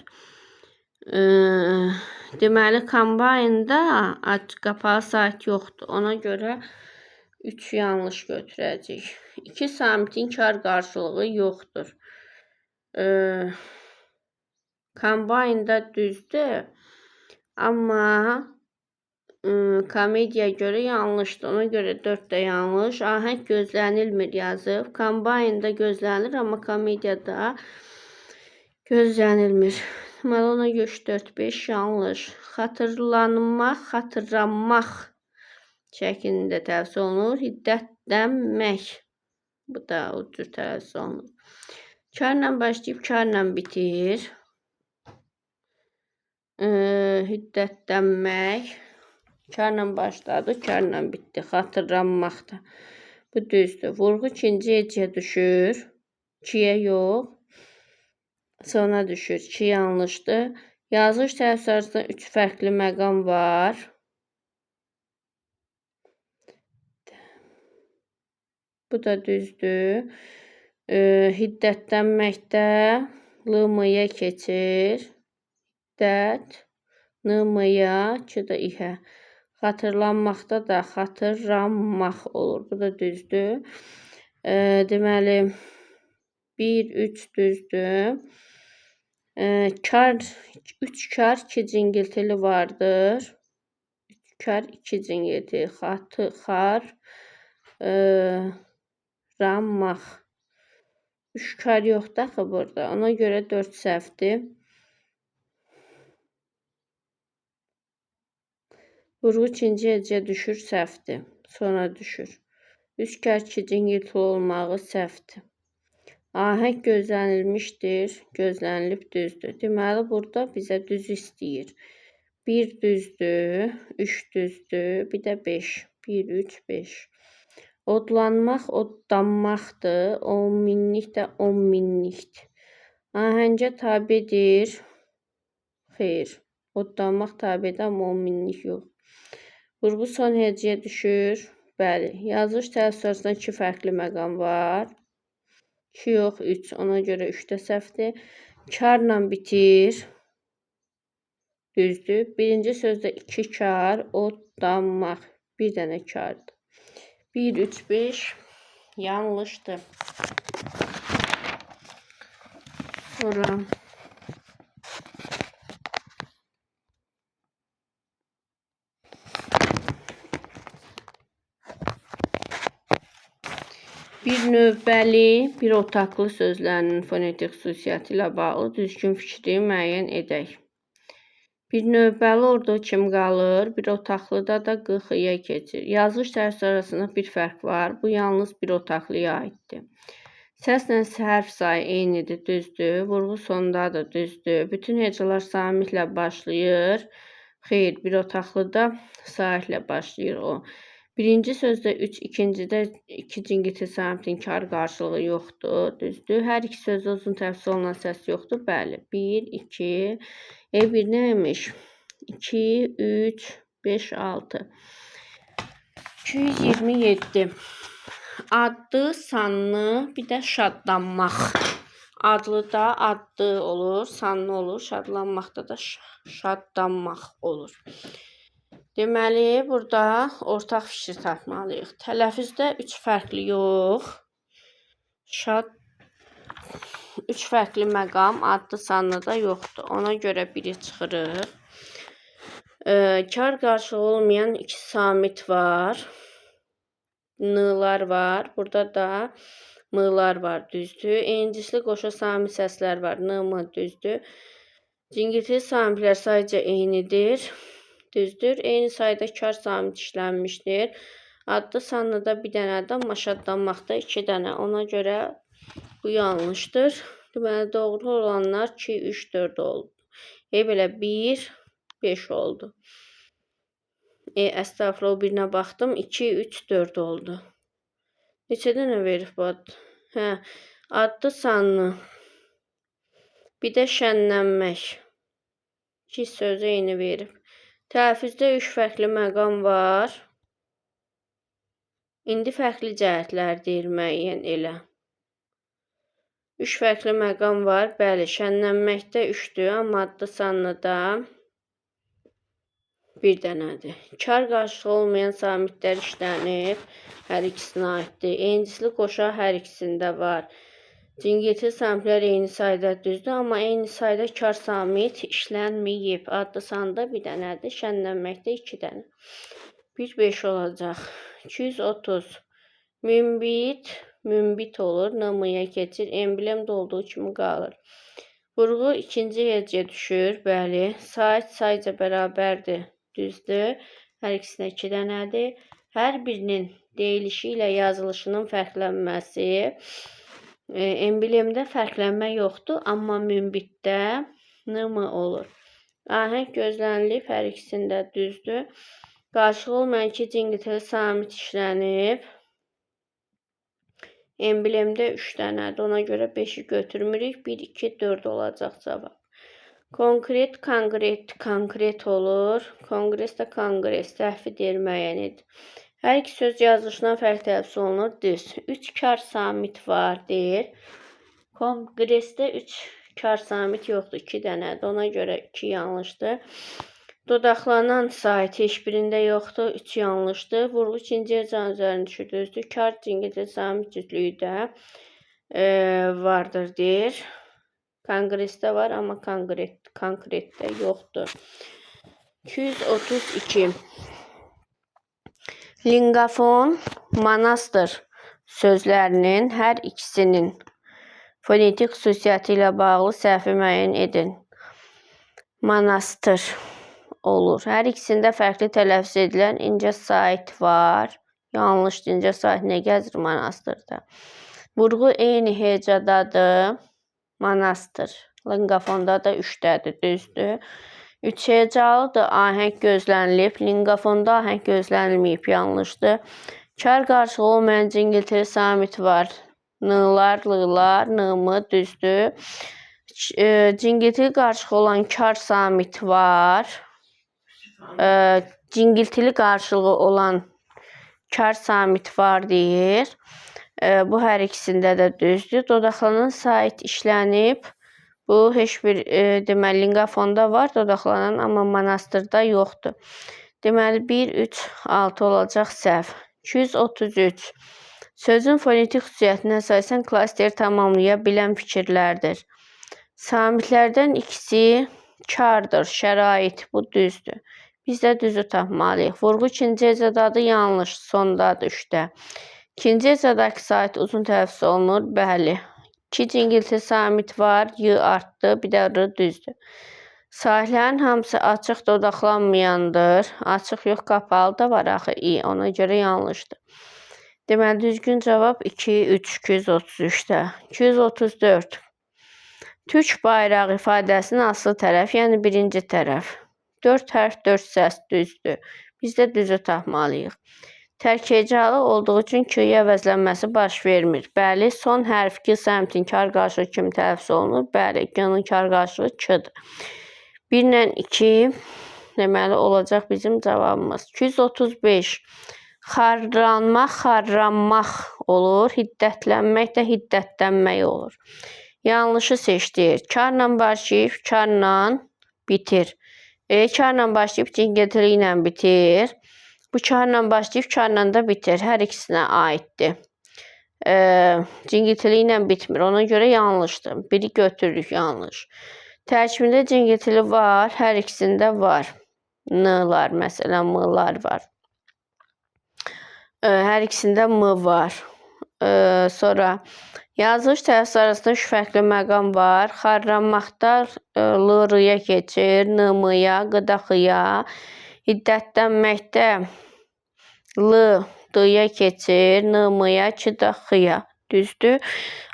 Deməli, kombinda qapalı sait yoxdur. Ona görə 3 yanlış götürəcəyik. 2 samitin kar qarşılığı yoxdur. Kombinda düzdür. Amma komediyaya görə yanlışdır. Ona görə 4 də yanlış. Ahəng gözlənilmir yazıb. Kombinda gözlənilir, amma komediyada gözlənilmir. Deməli, ona görə 4-5 yanlış. Xatırlanmaq, xatırlanmaq şəklində tələffüz olunur. Hiddətlənmək. Bu da o cür tələffüz olunur. Karla başlayıb, karla bitir. Hiddətlənmək. Karla başladı, karla bitdi. Xatırlanmaqda. Bu düzdür. Vurğu ikinci hecəyə düşür. 2-yə yox. Sona düşür. 2 yanlışdır. Yazılış tələffüz arasında 3 fərqli məqam var. Bu da düzdür. Hiddətlənməkdə l-m-yə keçir. Hiddət, n-m-yə, 2 də ihə. Xatırlanmaqda da xatırlanmaq olur. Bu da düzdür. Deməli, 1, 3 düzdür. 3 kar 2 cingiltili vardır. 3 kar 2 cingiltili. Xatırlanmaq. 3 kar yoxdur axı burada. Ona görə 4 səhvdir. Vurğu ikinci hecəyə düşür, səhvdir. Sonra düşür. Üç kər iki cingiltili olmağı səhvdir. Ahəng gözlənilmişdir, gözlənilib düzdür. Deməli, burada bizə düz istəyir. 1 düzdür, 3 düzdür, bir də 5. 1, 3, 5. Odlanmaq, oddanmaqdır. 10 minlik də 10 minlikdir. Ahəngə tabedir. Xeyr. Odlanmaq tabedir, amma 10 minlik yox. Vurğu son hecəyə düşür. Bəli. Yazılış tələffüz arasında 2 fərqli məqam var. 2 yox, 3. Ona görə 3 də səhvdir. Karla bitir. Düzdür. Birinci sözdə 2 kar, odlanmaq. Bir dənə kardır. 1, 3, 5 yanlışdır. Sonra bir növbəli, bir otaqlı sözlərinin fonetik xüsusiyyəti ilə bağlı düzgün fikri müəyyən edək. Bir növbəli orada kim qalır? Bir otaqlıda da qıxıya keçir. Yazılış tərsi arasında bir fərq var. Bu yalnız bir otaqlıya aiddir. Səslə hərf sayı eynidir, düzdür. Vurğu sondadır, düzdür. Bütün hecələr samitlə başlayır. Xeyr, bir otaqlıda saitlə başlayır o. Birinci sözdə 3, ikincidə 2 cingiltili samitin kar qarşılığı yoxdur, düzdür. Hər iki sözdə uzun təfsir olunan səs yoxdur, bəli. 1, 2, bir nəymiş? 2, 3, 5, 6. 227. Adlı, sanlı, bir də şadlanmaq. Adlı da adlı olur, sanlı olur, şadlanmaqda da şadlanmaq olur. Deməli, burada ortaq fikri tapmalıyıq. Tələffüzdə 3 fərqli yox. 3 fərqli məqam adlı sanlıda yoxdur. Ona görə biri çıxırıq. Kar qarşılığı olmayan 2 samit var. N-lar var. Burada da M-lar var, düzdür. Eynicisli qoşa samit səslər var. N-m, düzdür. Cingiltili samitlər sayıca eynidir. Düzdür. Eyni sayda kar samit işlənmişdir. Adlı sanlıda bir dənədir, amma şadlanmaqda 2 dənə. Ona görə bu yanlışdır. Deməli, doğru olanlar 2, 3, 4 oldu. Belə 1, 5 oldu. Əstəğfurullah, o birinə baxdım. 2, 3, 4 oldu. Neçə dənə verib bu adlı? Adlı sanlı. Bir də şənlənmək. 2 sözü eyni verib. Tələffüzdə 3 fərqli məqam var. İndi fərqli cəhətlərdir, müəyyən elə. 3 fərqli məqam var. Bəli, şənlənməkdə 3-dür, amma adlı sanlıda bir dənədir. Kar qarşılığı olmayan samitlər işlənib. Hər ikisinə aiddir. Eynicisli qoşa hər ikisində var. Cingiltili samitlər eyni sayda, düzdür, amma eyni sayda kar samit işlənməyib. Adlı sanlıda bir dənədir, şənlənməkdə 2 dənə. 1, 5 olacaq. 230. Münbit olur, n-mıya keçir, emblem də olduğu kimi qalır. Vurğu ikinci hecəyə düşür, bəli. Sait sayca bərabərdir, düzdür. Hər ikisinə 2 dənədir. Hər birinin deyilişi ilə yazılışının fərqlənməsi. Emblemdə fərqlənmə yoxdur, amma münbitdə n-m olur. Ahəng gözlənilib, hər ikisində düzdür. Qarşılığı olmayan 2 cingiltili samit işlənib. Emblemdə 3 dənədir. Ona görə 5-i götürmürük. 1, 2, 4 olacaq cavab. Konkret, konkret olur. Konqres də konqres. Səhvidir, müəyyən edir. Hər iki söz yazılışından fərq tələffüz olunur, düz. 3 kar samit var, deyir. Konqresdə 3 kar samit yoxdur, 2 dənədir. Ona görə 2 yanlışdır. Dodaqlanan sait heç birində yoxdur, 3 yanlışdır. Vurğu ikinci hecənin üzərində düşür, düzdür. Kar cingiltili samit cütlüyü də vardır, deyir. Konqresdə var, amma konkretdə yoxdur. 232. Lingafon, manastır sözlərinin hər ikisinin fonetik xüsusiyyəti ilə bağlı səhvi müəyyən edin. Manastır. olur. Hər ikisində fərqli tələffüz edilən incə sait var. Yanlışdır, incə sait nə gəzir monastırda? Vurğu eyni hecadadır. Monastır. Linqafonda da 3-dədir, düzdür. 3 hecalıdır, ahəng gözlənilib. Linqafonda ahəng gözlənilməyib, yanlışdır. Kar qarşılığı olmayan cingiltili samit var. N'lar, l'lar, n'mı, düzdür. Cingiltili qarşılığı olan kar samit var. Cingiltili qarşılığı olan kar samit var deyir. Bu hər ikisində də düzdür. Dodaqlanan sait işlənib. Bu heç bir deməli linqafonda var dodaqlanan, amma monastırda yoxdur. Deməli 1, 3, 6 olacaq səhv. 233. Sözün fonetik xüsusiyyətinə əsasən klasteri tamamlaya bilən fikirlərdir. Samitlərdən ikisi kardır, şərait, bu düzdür. Biz də düzü tapmalıyıq. Vurğu ikinci hecadadır, yanlış, sondadır 3-də. İkinci hecadakı sait uzun tələffüz olunur, bəli. 2 cingilti samit var, y artdı, bir də r düzdür. Saitlərin hamısı açıq dodaqlanmayandır. Açıq yox, qapalı da var axı i, ona görə yanlışdır. Deməli, düzgün cavab 2, 3, 233-də. 234. Türk bayrağı ifadəsinin asılı tərəf, yəni birinci tərəf. 4 hərf, 4 səs, düzdür. Biz də düzü tapmalıyıq. Tərk hecalı olduğu üçün k-yə əvəzlənməsi baş vermir. Bəli, son hərf k səmtin kar qarşılığı kimi tələffüz olunur. Bəli, k-nın kar qarşılığı k-dır. 1 ilə 2 deməli olacaq bizim cavabımız. 235. Xarranmaq, xarranmaq olur. Hiddətlənmək də hiddətlənmək olur. Yanlışı seçdik. Karla başlayıb, karla bitir. Karla başlayıb, cingiltili ilə bitir. Bu karla başlayıb, karla da bitir. Hər ikisinə aiddir. Cingiltili ilə bitmir. Ona görə yanlışdır. Biri götürürük, yanlış. Tərkibində cingiltili var. Hər ikisində var. N'lar, məsələn, m'lar var. Hər ikisində m var. Sonra yazılış tələffüz arasında 3 fərqli məqam var. Xarranmaqda l-rıya keçir, n-mıya, qıdaxıya. Hiddətlənməkdə l-dıya keçir, n-mıya, çıdaxıya. Düzdür.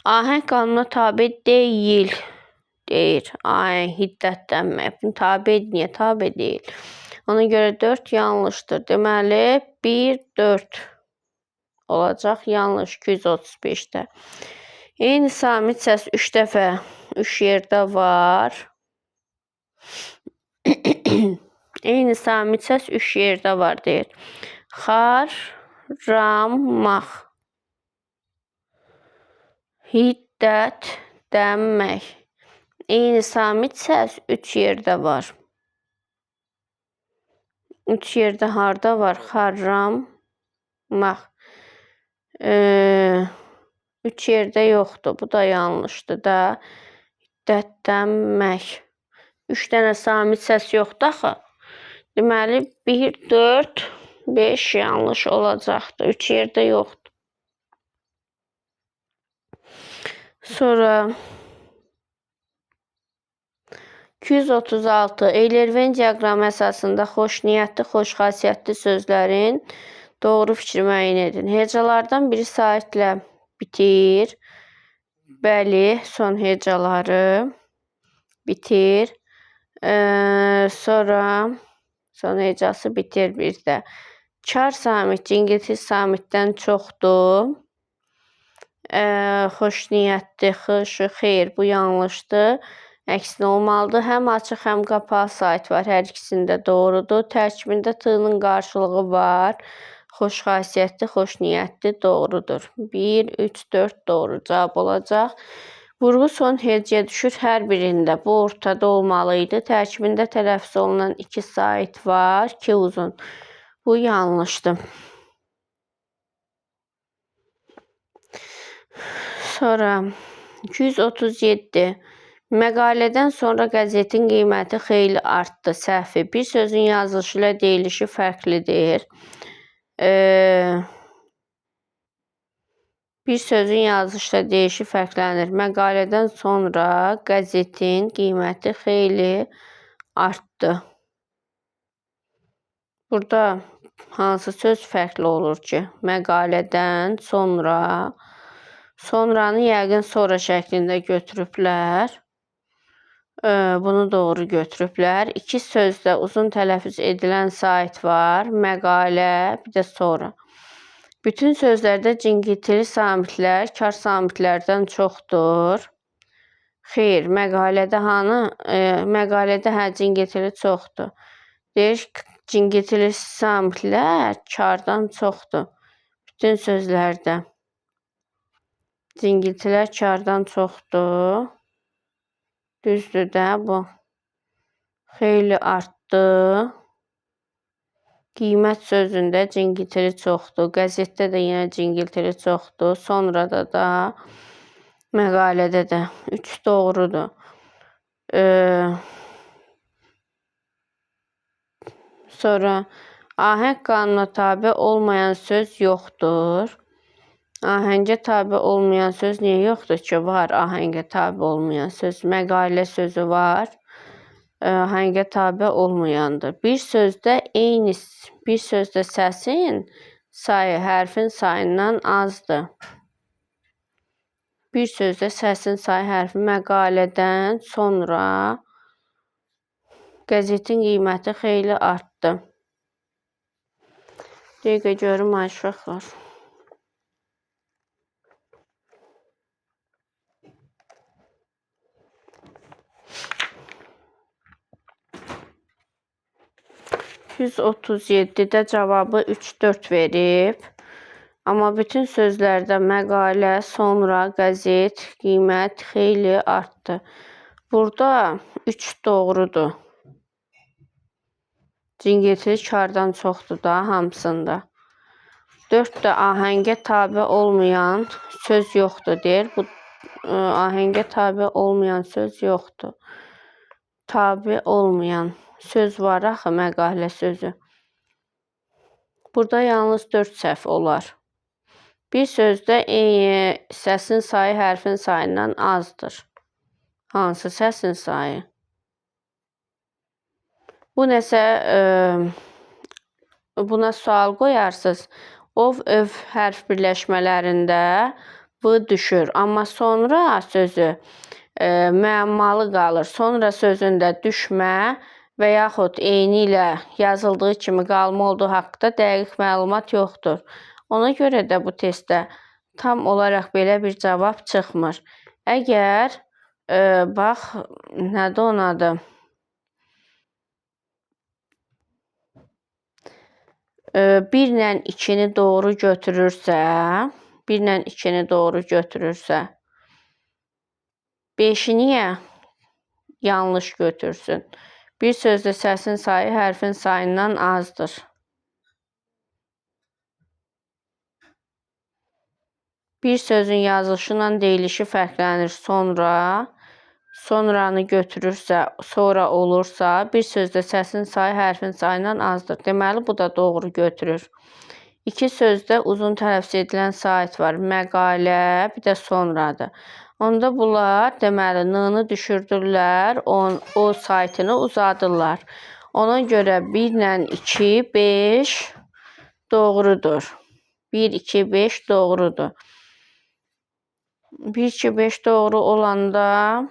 Ahəng qanuna tabe deyil. Deyir. Ahəng hiddətlənmək. Bunu tabe niyə tabe deyil? Ona görə 4 yanlışdır. Deməli 1, 4 olacaq. Yanlış 235-də. Eyni samit səs 3 dəfə 3 yerdə var. Eyni samit səs 3 yerdə var deyir. Xarranmaq. Hiddətlənmək. Eyni samit səs 3 yerdə var. 3 yerdə harda var? Xarranmaq. 3 yerdə yoxdur. Bu da yanlışdır da. Hiddətlənmək. 3 dənə samit səs yoxdur axı. Deməli 1, 4, 5 yanlış olacaqdır. 3 yerdə yoxdur. Sonra 236. Eylerven diaqramı əsasında xoşniyyətli, xoşxasiyyətli sözlərin doğru fikri müəyyən edin. Hecalardan biri saitlə bitir. Bəli, son hecaları bitir. Sonra son hecası bitir bir də. Kar samit, cingilti samitdən çoxdur. Xoşniyyətli, xışı, xeyr, bu yanlışdır. Əksinə olmalıdır. Həm açıq, həm qapalı sait var. Hər ikisində doğrudur. Tərkibində t-nın qarşılığı var. Xoşxasiyyətli, xoşniyyətli doğrudur. 1, 3, 4 doğru cavab olacaq. Vurğu son hecəyə düşür hər birində. Bu ortada olmalıydı. Tərkibində tələffüz olunan 2 sait var. 2 uzun. Bu yanlışdır. Sonra 237. Məqalədən sonra qəzetin qiyməti xeyli artdı. Səhvi. Bir sözün yazılışı ilə deyilişi fərqlidir. Bir sözün yazılışı ilə deyilişi fərqlənir. Məqalədən sonra qəzetin qiyməti xeyli artdı. Burada hansı söz fərqli olur ki? Məqalədən sonra, sonranı yəqin sonra şəklində götürüblər. Bunu doğru götürüblər. İki sözdə uzun tələffüz edilən sait var. Məqalə, bir də sonra. Bütün sözlərdə cingiltili samitlər kar samitlərdən çoxdur. Xeyr, məqalədə məqalədə cingiltili çoxdur. Deyir, cingiltili samitlər kardan çoxdur. Bütün sözlərdə cingiltilər kardan çoxdur. Düzdür də bu. Xeyli artdı. Qiymət sözündə cingiltili çoxdur. Qəzetdə də yenə cingiltili çoxdur. Sonrada da, məqalədə də. 3 doğrudur. Sonra ahəng qanuna tabe olmayan söz yoxdur. Ahəngə tabe olmayan söz niyə yoxdur ki? Var ahəngə tabe olmayan söz. Məqalə sözü var. Ahəngə tabe olmayandır. Bir sözdə səsin sayı hərfin sayından azdır. Bir sözdə səsin sayı hərfi məqalədən sonra qəzetin qiyməti xeyli artdı. Dəqiqə görüm ay uşaqlar. %137-də cavabı 3-4 verib. Amma bütün sözlərdə məqalə, sonra qəzet, qiymət xeyli artdı. Burada 3 doğrudur. Cingiltili kardan çoxdur da hamısında. 4 də ahəngə tabe olmayan söz yoxdur deyir. Bu ahəngə tabe olmayan söz yoxdur. Tabe olmayan söz var axı, məqalə sözü. Burada yalnız 4 səhv olar. Bir sözdə səsin sayı hərfin sayından azdır. Hansı səsin sayı? Bu nəsə, buna sual qoyarsınız. Ov, öv hərf birləşmələrində bu düşür. Amma sonra sözü müəmmalı qalır. Sonra sözündə düşmə və yaxud eyni ilə yazıldığı kimi qalma olduğu haqqında dəqiq məlumat yoxdur. Ona görə də bu testdə tam olaraq belə bir cavab çıxmır. Əgər, bax, nədir onun adı? Birlə 2-ni doğru götürürsə, 5-i niyə yanlış götürsün? Bir sözdə səsin sayı hərfin sayından azdır. Bir sözün yazılışı ilə deyilişi fərqlənir. Sonranı götürürsə, sonra olursa, bir sözdə səsin sayı hərfin sayından azdır. Deməli, bu da doğru götürür. 2 sözdə uzun tələffüz edilən sait var. Məqalə, bir də sonradır. Onda bunlar deməli n-nı düşürdürlər, o saitini uzadırlar. Ona görə 1 ilə 2, 5 doğrudur. 1, 2, 5 doğrudur. 1, 2, 5 doğru olanda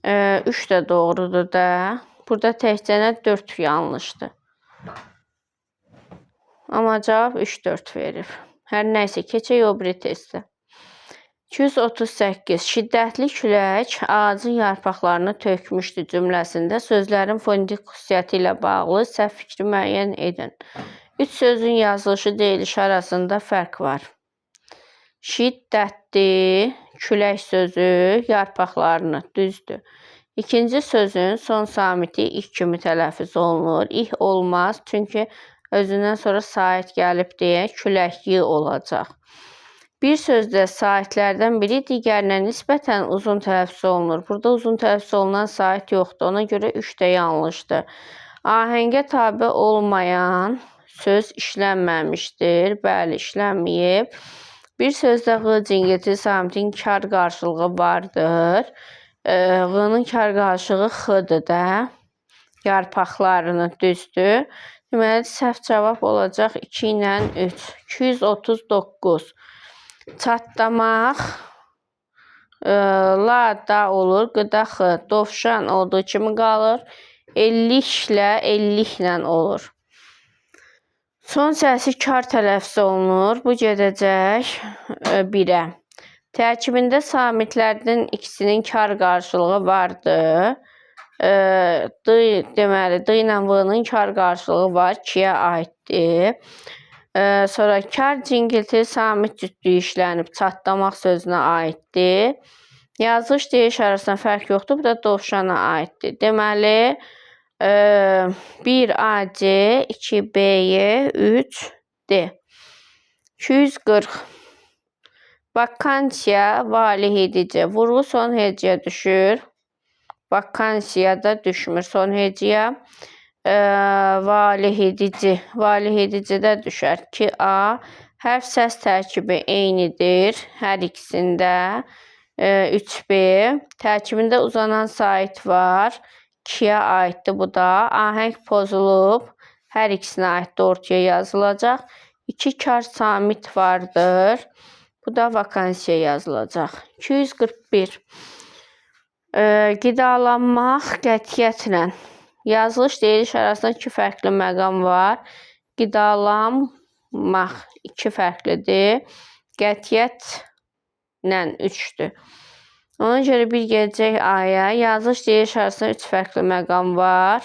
3 də doğrudur da. Burada təkcə 4 yanlışdır. Amma cavab 3-4 verir. Hər nəysə, keçək o biri testə. 238. Şiddətli külək ağacın yarpaqlarını tökmüşdü cümləsində sözlərin fonetik xüsusiyyəti ilə bağlı səhv fikri müəyyən edin. 3 sözün yazılışı deyilişi arasında fərq var. Şiddətli külək sözü yarpaqlarını, düzdür. İkinci sözün son samiti ih kimi tələffüz olunur. İh olmaz, çünki özündən sonra sait gəlib deyə küləkli olacaq. Bir sözdə saitlərdən biri digərinə nisbətən uzun tələffüz olunur. Burada uzun tələffüz olunan sait yoxdur. Ona görə 3 də yanlışdır. Ahəngə tabe olmayan söz işlənməmişdir. Bəli, işlənməyib. Bir sözdə ğı cingiltili samitin kar qarşılığı vardır. Ğ'nın kar qarşılığı x'dır da. yarpaqlarını, düzdür. Deməli, səhv cavab olacaq 2 ilə 3. 239. Çatlamaq la da olur, qıda x, dovşan olduğu kimi qalır. 50-lə 50-lə olur. Son səsi kar tələffüz olunur. Bu gedəcək 1-ə. Tərkibində samitlərdən ikisinin kar qarşılığı vardır. Deməli, D ilə V-nın kar qarşılığı var, 2-yə aiddir. Sonra kar cingilti samit cütlüyü işlənib çatlamaq sözünə aiddir. Yazılış deyiş arasında fərq yoxdur, bu da dovşana aiddir. Deməli, 1 AC, 2 BY, 3 D. 240. Vakansiya, valih edici. Vurğu son hecəyə düşür. Vakansiya da düşmür son hecəyə. Valih edici. Valih edicidə düşər 2A. Hərf səs tərkibi eynidir hər ikisində. 3B. Tərkibində uzanan sait var. 2-yə aiddir bu da. Ahəng pozulub. Hər ikisinə aiddir, ortaya yazılacaq. 2 kar samit vardır. Bu da vakansiya yazılacaq. 241. Qidalanmaq qətiyyətlə. Yazılış deyiliş arasında 2 fərqli məqam var. Qidalanmaq 2 fərqlidir. Qətiyyətlə 3-dür. Ona görə bir gələcək aya. Yazılış deyiliş arasında 3 fərqli məqam var.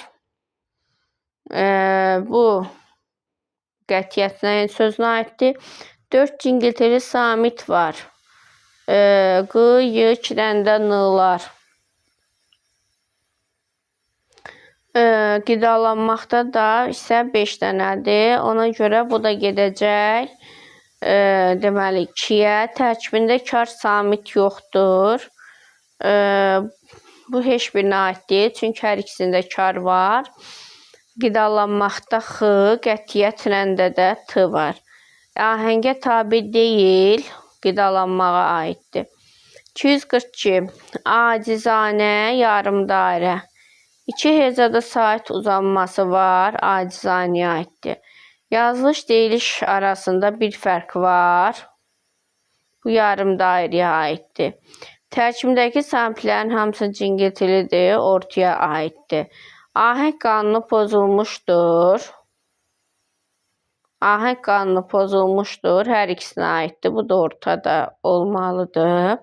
Bu qətiyyətlə sözünə aiddir. 4 cingiltili samit var. Q, Y, 2-dən də N-lar. Qidalanmaqda da isə 5 dənədir. Ona görə bu da gedəcək. Deməli, 2-yə. Tərkibində kar samit yoxdur. Bu heç birinə aid deyil. Çünki hər ikisində kar var. Qidalanmaqda X, qətiyyətlə də T var. Ahəngə tabi deyil, qidalanmağa aiddir. 242. Acizanə, yarım dairə. 2 hecada sait uzanması var, acizanəyə aiddir. Yazılış deyiliş arasında bir fərq var. Bu yarım dairəyə aiddir. Tərkibindəki samitlərin hamısı cingiltilidir, ortaya aiddir. Ahəng qanunu pozulmuşdur. Ahəng qanunu pozulmuşdur. Hər ikisinə aiddir. Bu da ortada olmalıdır.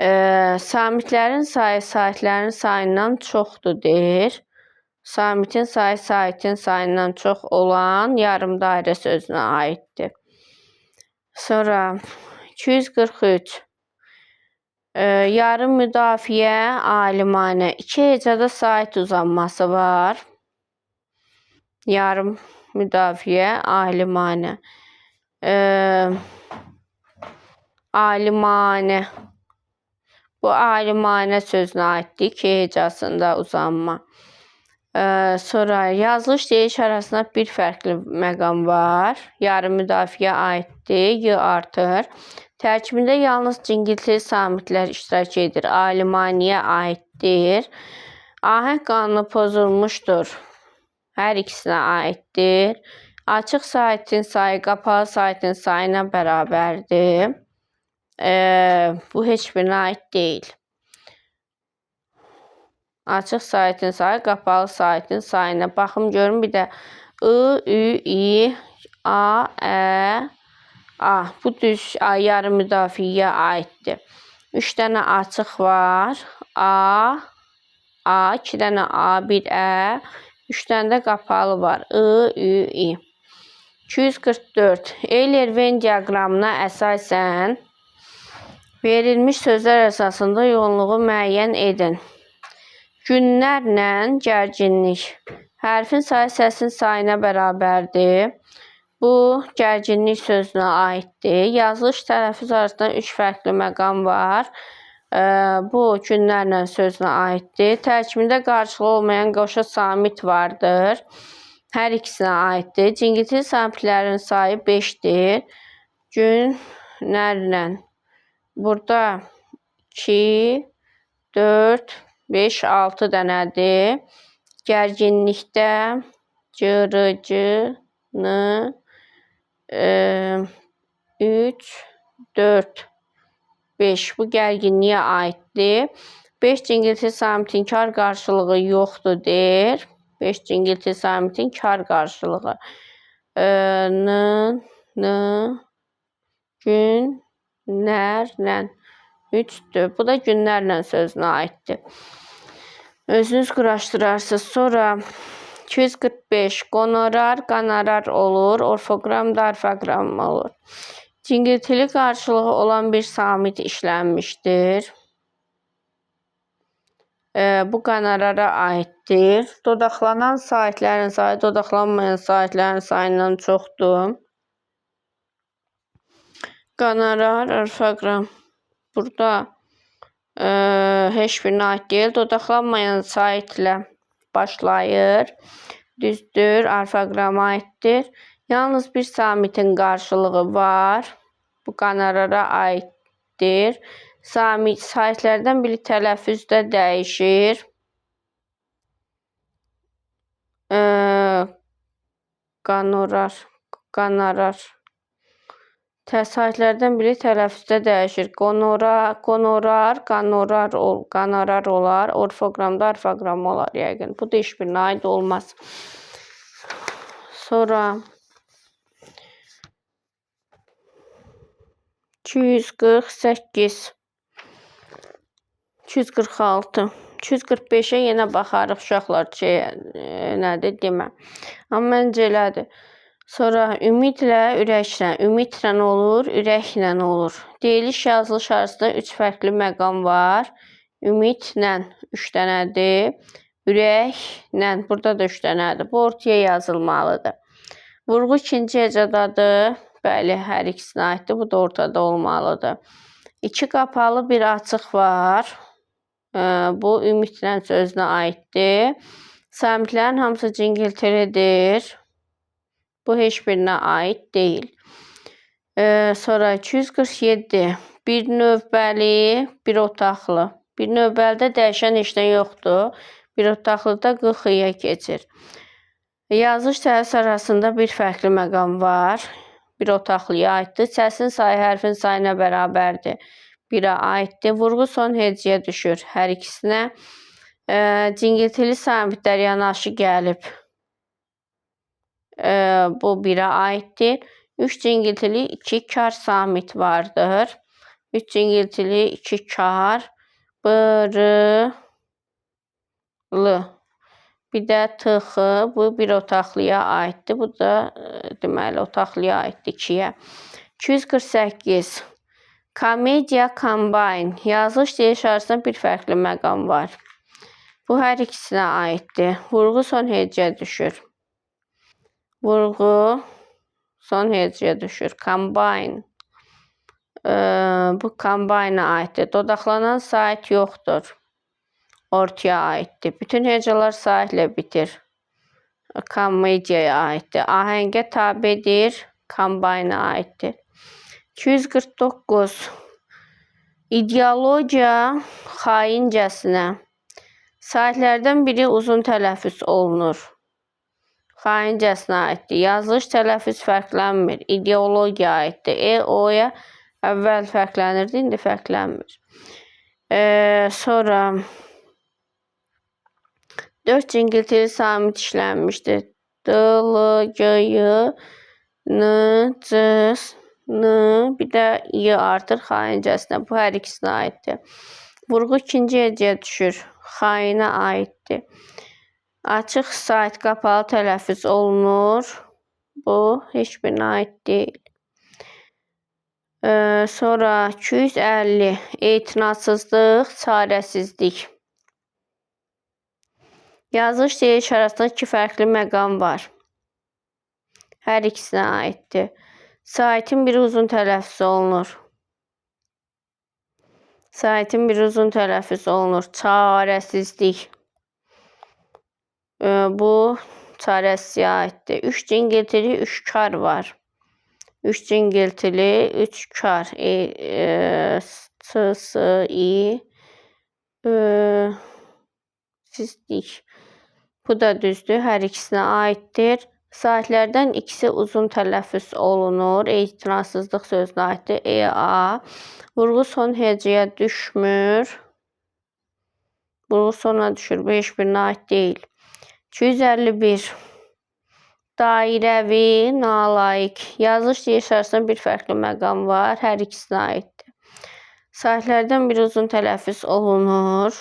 Samitlərin sayı saitlərin sayından çoxdur deyir. Samitin sayı saitin sayından çox olan yarım dairə sözünə aiddir. Sonra 243. Yarım müdafiə, alimanə. 2 hecada sait uzanması var. Yarım müdafiə, alimanə. Alimanə. Bu alimanə sözünə aiddir. 2 hecasında uzanma. Sonra yazılış deyiliş arasında bir fərqli məqam var. Yarım müdafiə aiddir. Y artır. Tərkibində yalnız cingiltili samitlər iştirak edir. Alimanəyə aiddir. Ahəng qanunu pozulmuşdur. Hər ikisinə aiddir. Açıq saitin sayı qapalı saitin sayına bərabərdir. Bu heç birinə aid deyil. Açıq saitin sayı qapalı saitin sayına. Baxım görün bir də I, Ü, İ, A, Ə, A. Bu düz yarım müdafiəyə aiddir. 3 dənə açıq var. A, 2 dənə A, 1 Ə, 3 dənə də qapalı var. I, Ü, İ. 244. Eyler-Venn diaqramına əsasən verilmiş sözlər əsasında yoğunluğu müəyyən edin. Günlərlə gərginlik. Hərfin sayı səsin sayına bərabərdir. Bu, gərginlik sözünə aiddir. Yazılış tələffüz arasında 3 fərqli məqam var. Bu, günlərlə sözünə aiddir. Tərkibində qarşılığı olmayan qoşa samit vardır. Hər ikisinə aiddir. Cingiltili samitlərin sayı 5-dir. Günlərlə. Burada 2, 4, 5, 6 dənədir. Gərginlikdə cırıcını 3, 4, 5 bu gərginliyə aiddir. 5 cingilti samitin kar qarşılığı yoxdur deyir. 5 cingilti samitin kar qarşılığı. Günlərlə 3'dür. Bu da günlərlə sözünə aiddir. Özünüz quraşdırarsınız. Sonra 245 qonorar olur. Orfoqram da orfoqram olur. Cingiltili qarşılığı olan bir samit işlənmişdir. Bu qonorara aiddir. Dodaqlanan saitlərin sayı dodaqlanmayan saitlərin sayından çoxdur. Qonorar, orfoqram. Burada heç birinə aid deyil. Dodaqlanmayan saitlə başlayır. Düzdür, orfoqrama aiddir. Yalnız bir samitin qarşılığı var. Bu qonorara aiddir. Saitlərdən biri tələffüzdə dəyişir. Qonorar. Saitlərdən biri tələffüzdə dəyişir. Qonorar olar. Orfoqramda orfoqram olar yəqin. Bu da heç birinə aid olmaz. Sonra 248 246 245'ə yenə baxarıq uşaqlar nədir demə. Amma məncə elədir. Sonra ümidlə, ürəklə. Ümidlə olur, ürəklə olur. Deyiliş, yazılış arasında 3 fərqli məqam var. Ümidlə 3 dənədir. Ürəklə burada da 3 dənədir. Bu ortaya yazılmalıdır. Vurğu ikinci hecadadır. Bəli, hər ikisinə aiddir. Bu da ortada olmalıdır. 2 qapalı bir açıq var. Bu ümidlə sözünə aiddir. Samitlərin hamısı cingiltilidir. Bu heç birinə aid deyil. Sonra 247. Bir növbəli, bir otaqlı. Bir növbəlidə dəyişən işdən yoxdur. Bir otaqlıda 40'ya keçir. Yazılış səsi arasında bir fərqli məqam var. Bir otaqlıya aiddir. Səsin sayı hərfin sayına bərabərdir. 1'ə aiddir. Vurğu son hecəyə düşür. Hər ikisinə cingiltili samitlər yanaşı gəlib. Bu 1'ə aiddir. 3 cingiltili 2 kar samit vardır. 3 cingiltili 2 kar. Bırılı. Bir də tıxı. Bu bir otaqlıya aiddir. Bu da deməli otaqlıya aiddir 2'yə. 248. Komediya combine. Yazılış deyiş arasında bir fərqli məqam var. Bu hər ikisinə aiddir. Vurğu son hecəyə düşür. Vurğu son hecəyə düşür. Combine. Bu combine-a aiddir. Dodaqlanan sait yoxdur. Ortaya aiddir. Bütün hecələr saitlə bitir. Komediyaya aiddir. Ahəngə tabedir. Combine-a aiddir. 249. İdeologiya xaincəsinə. Saitlərdən biri uzun tələffüz olunur. Xaincəsinə aiddir. Yazılış tələffüz fərqlənmir. İdeologiya aiddir. O-ya əvvəl fərqlənirdi, indi fərqlənmir. Sonra 4 cingiltili samit işlənmişdir. D-l, g-y, n, c, n, bir də y artır xaincəsinə. Bu hər ikisinə aiddir. Vurğu ikinci hecəyə düşür. Xainə aiddir. Açıq sait qapalı tələffüz olunur. Bu heç birinə aid deyil. Sonra 250. Etinadsızlıq, çarəsizlik. Yazılış deyiş arasında 2 fərqli məqam var. Hər ikisinə aiddir. Saitin biri uzun tələffüz olunur. Saitin biri uzun tələffüz olunur. Çarəsizlik. Bu çarəsizliyə aiddir. 3 cingiltili 3 kar var. 3 cingiltili 3 kar. Sizlik. Bu da düzdür. Hər ikisinə aiddir. Saitlərdən ikisi uzun tələffüz olunur. Etirazsızlıq sözünə aiddir. A. Vurğu son hecəyə düşmür. Vurğu sona düşür. Bu heç birinə aid deyil. 251. Dairəvi, nalayiq. Yazılış deyiş arasında bir fərqli məqam var. Hər ikisinə aiddir. Saitlərdən biri uzun tələffüz olunur.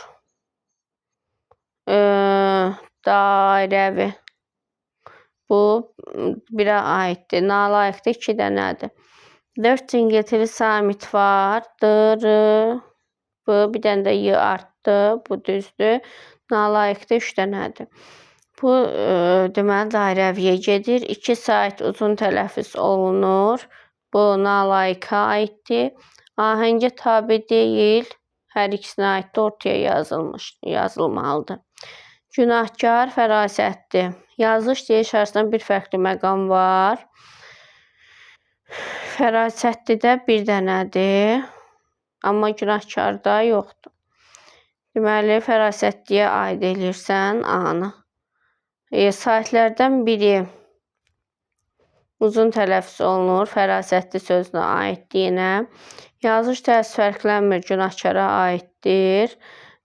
Dairəvi. Bu birə aiddir. Nalayiqdə 2 dənədir. 4 cingiltili samit var. D, R, B, bir dənə də Y artdı. Bu düzdür. Nalayiqdə 3 dənədir. Bu deməli dairəviyə gedir. 2 sait uzun tələffüz olunur. Bu nalayiqə aiddir. Ahəngə tabe deyil. Hər ikisinə aiddir. Ortaya yazılmalıdır. Günahkar, fərasətli. Yazılış deyiş arasında bir fərqli məqam var. Fərasətlidə bir dənədir. Amma günahkarda yoxdur. Deməli, fərasətliyə aid elirsən A-nı. Saitlərdən biri uzun tələffüz olunur. Fərasətli sözünə aidliyinə. Yazılış tərsi fərqlənmir. Günahkara aiddir.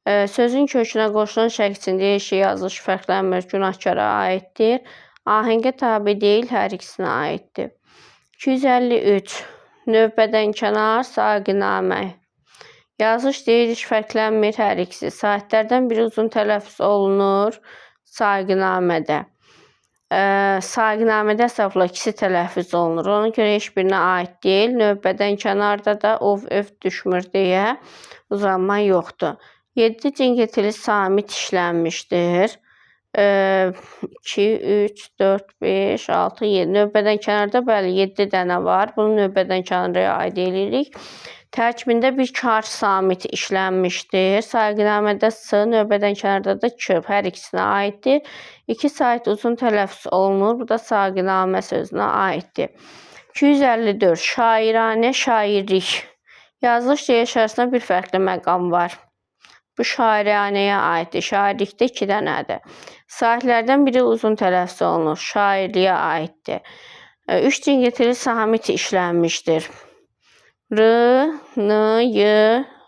Sözün kökünə qoşulan şəkl içində yazılış fərqlənmir. Günahkara aiddir. Ahəngə tabe deyil. Hər ikisinə aiddir. 253. Növbədənkənar, saqinamə. Yazılış deyiş fərqlənmir. Hər ikisi. Saitlərdən biri uzun tələffüz olunur. Saqinamədə. Saqinamədə əsasla ikisi tələffüz olunur. Ona görə heç birinə aid deyil. Növbədən kənarda da ov, öv düşmür deyə uzanma yoxdur. 7 cingiltili samit işlənmişdir. 2, 3, 4, 5, 6, 7. Növbədən kənarda bəli 7 dənə var. Bunu növbədən kənaraya aid edirik. Tərkibində bir kar samit işlənmişdir. Saqinamədə S, növbədən kənarda da K. Hər ikisinə aiddir. 2 sait uzun tələffüz olunur. Bu da saqinamə sözünə aiddir. 254. Şairanə, şairlik. Yazılış deyiş arasında bir fərqli məqam var. Bu şairanəyə aiddir. Şairlikdə 2 dənədir. Saitlərdən biri uzun tələffüz olunur. Şairliyə aiddir. 3 cingiltili samit işlənmişdir. R, N, Y,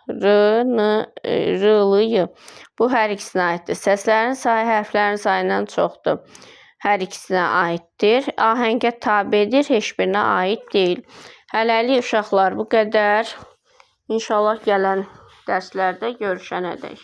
R, N, R, Y. Bu hər ikisinə aiddir. Səslərin sayı hərflərin sayından çoxdur. Hər ikisinə aiddir. Ahəngə tabedir. Heç birinə aid deyil. Hələlik uşaqlar bu qədər. İnşallah gələn dərslərdə görüşənədək.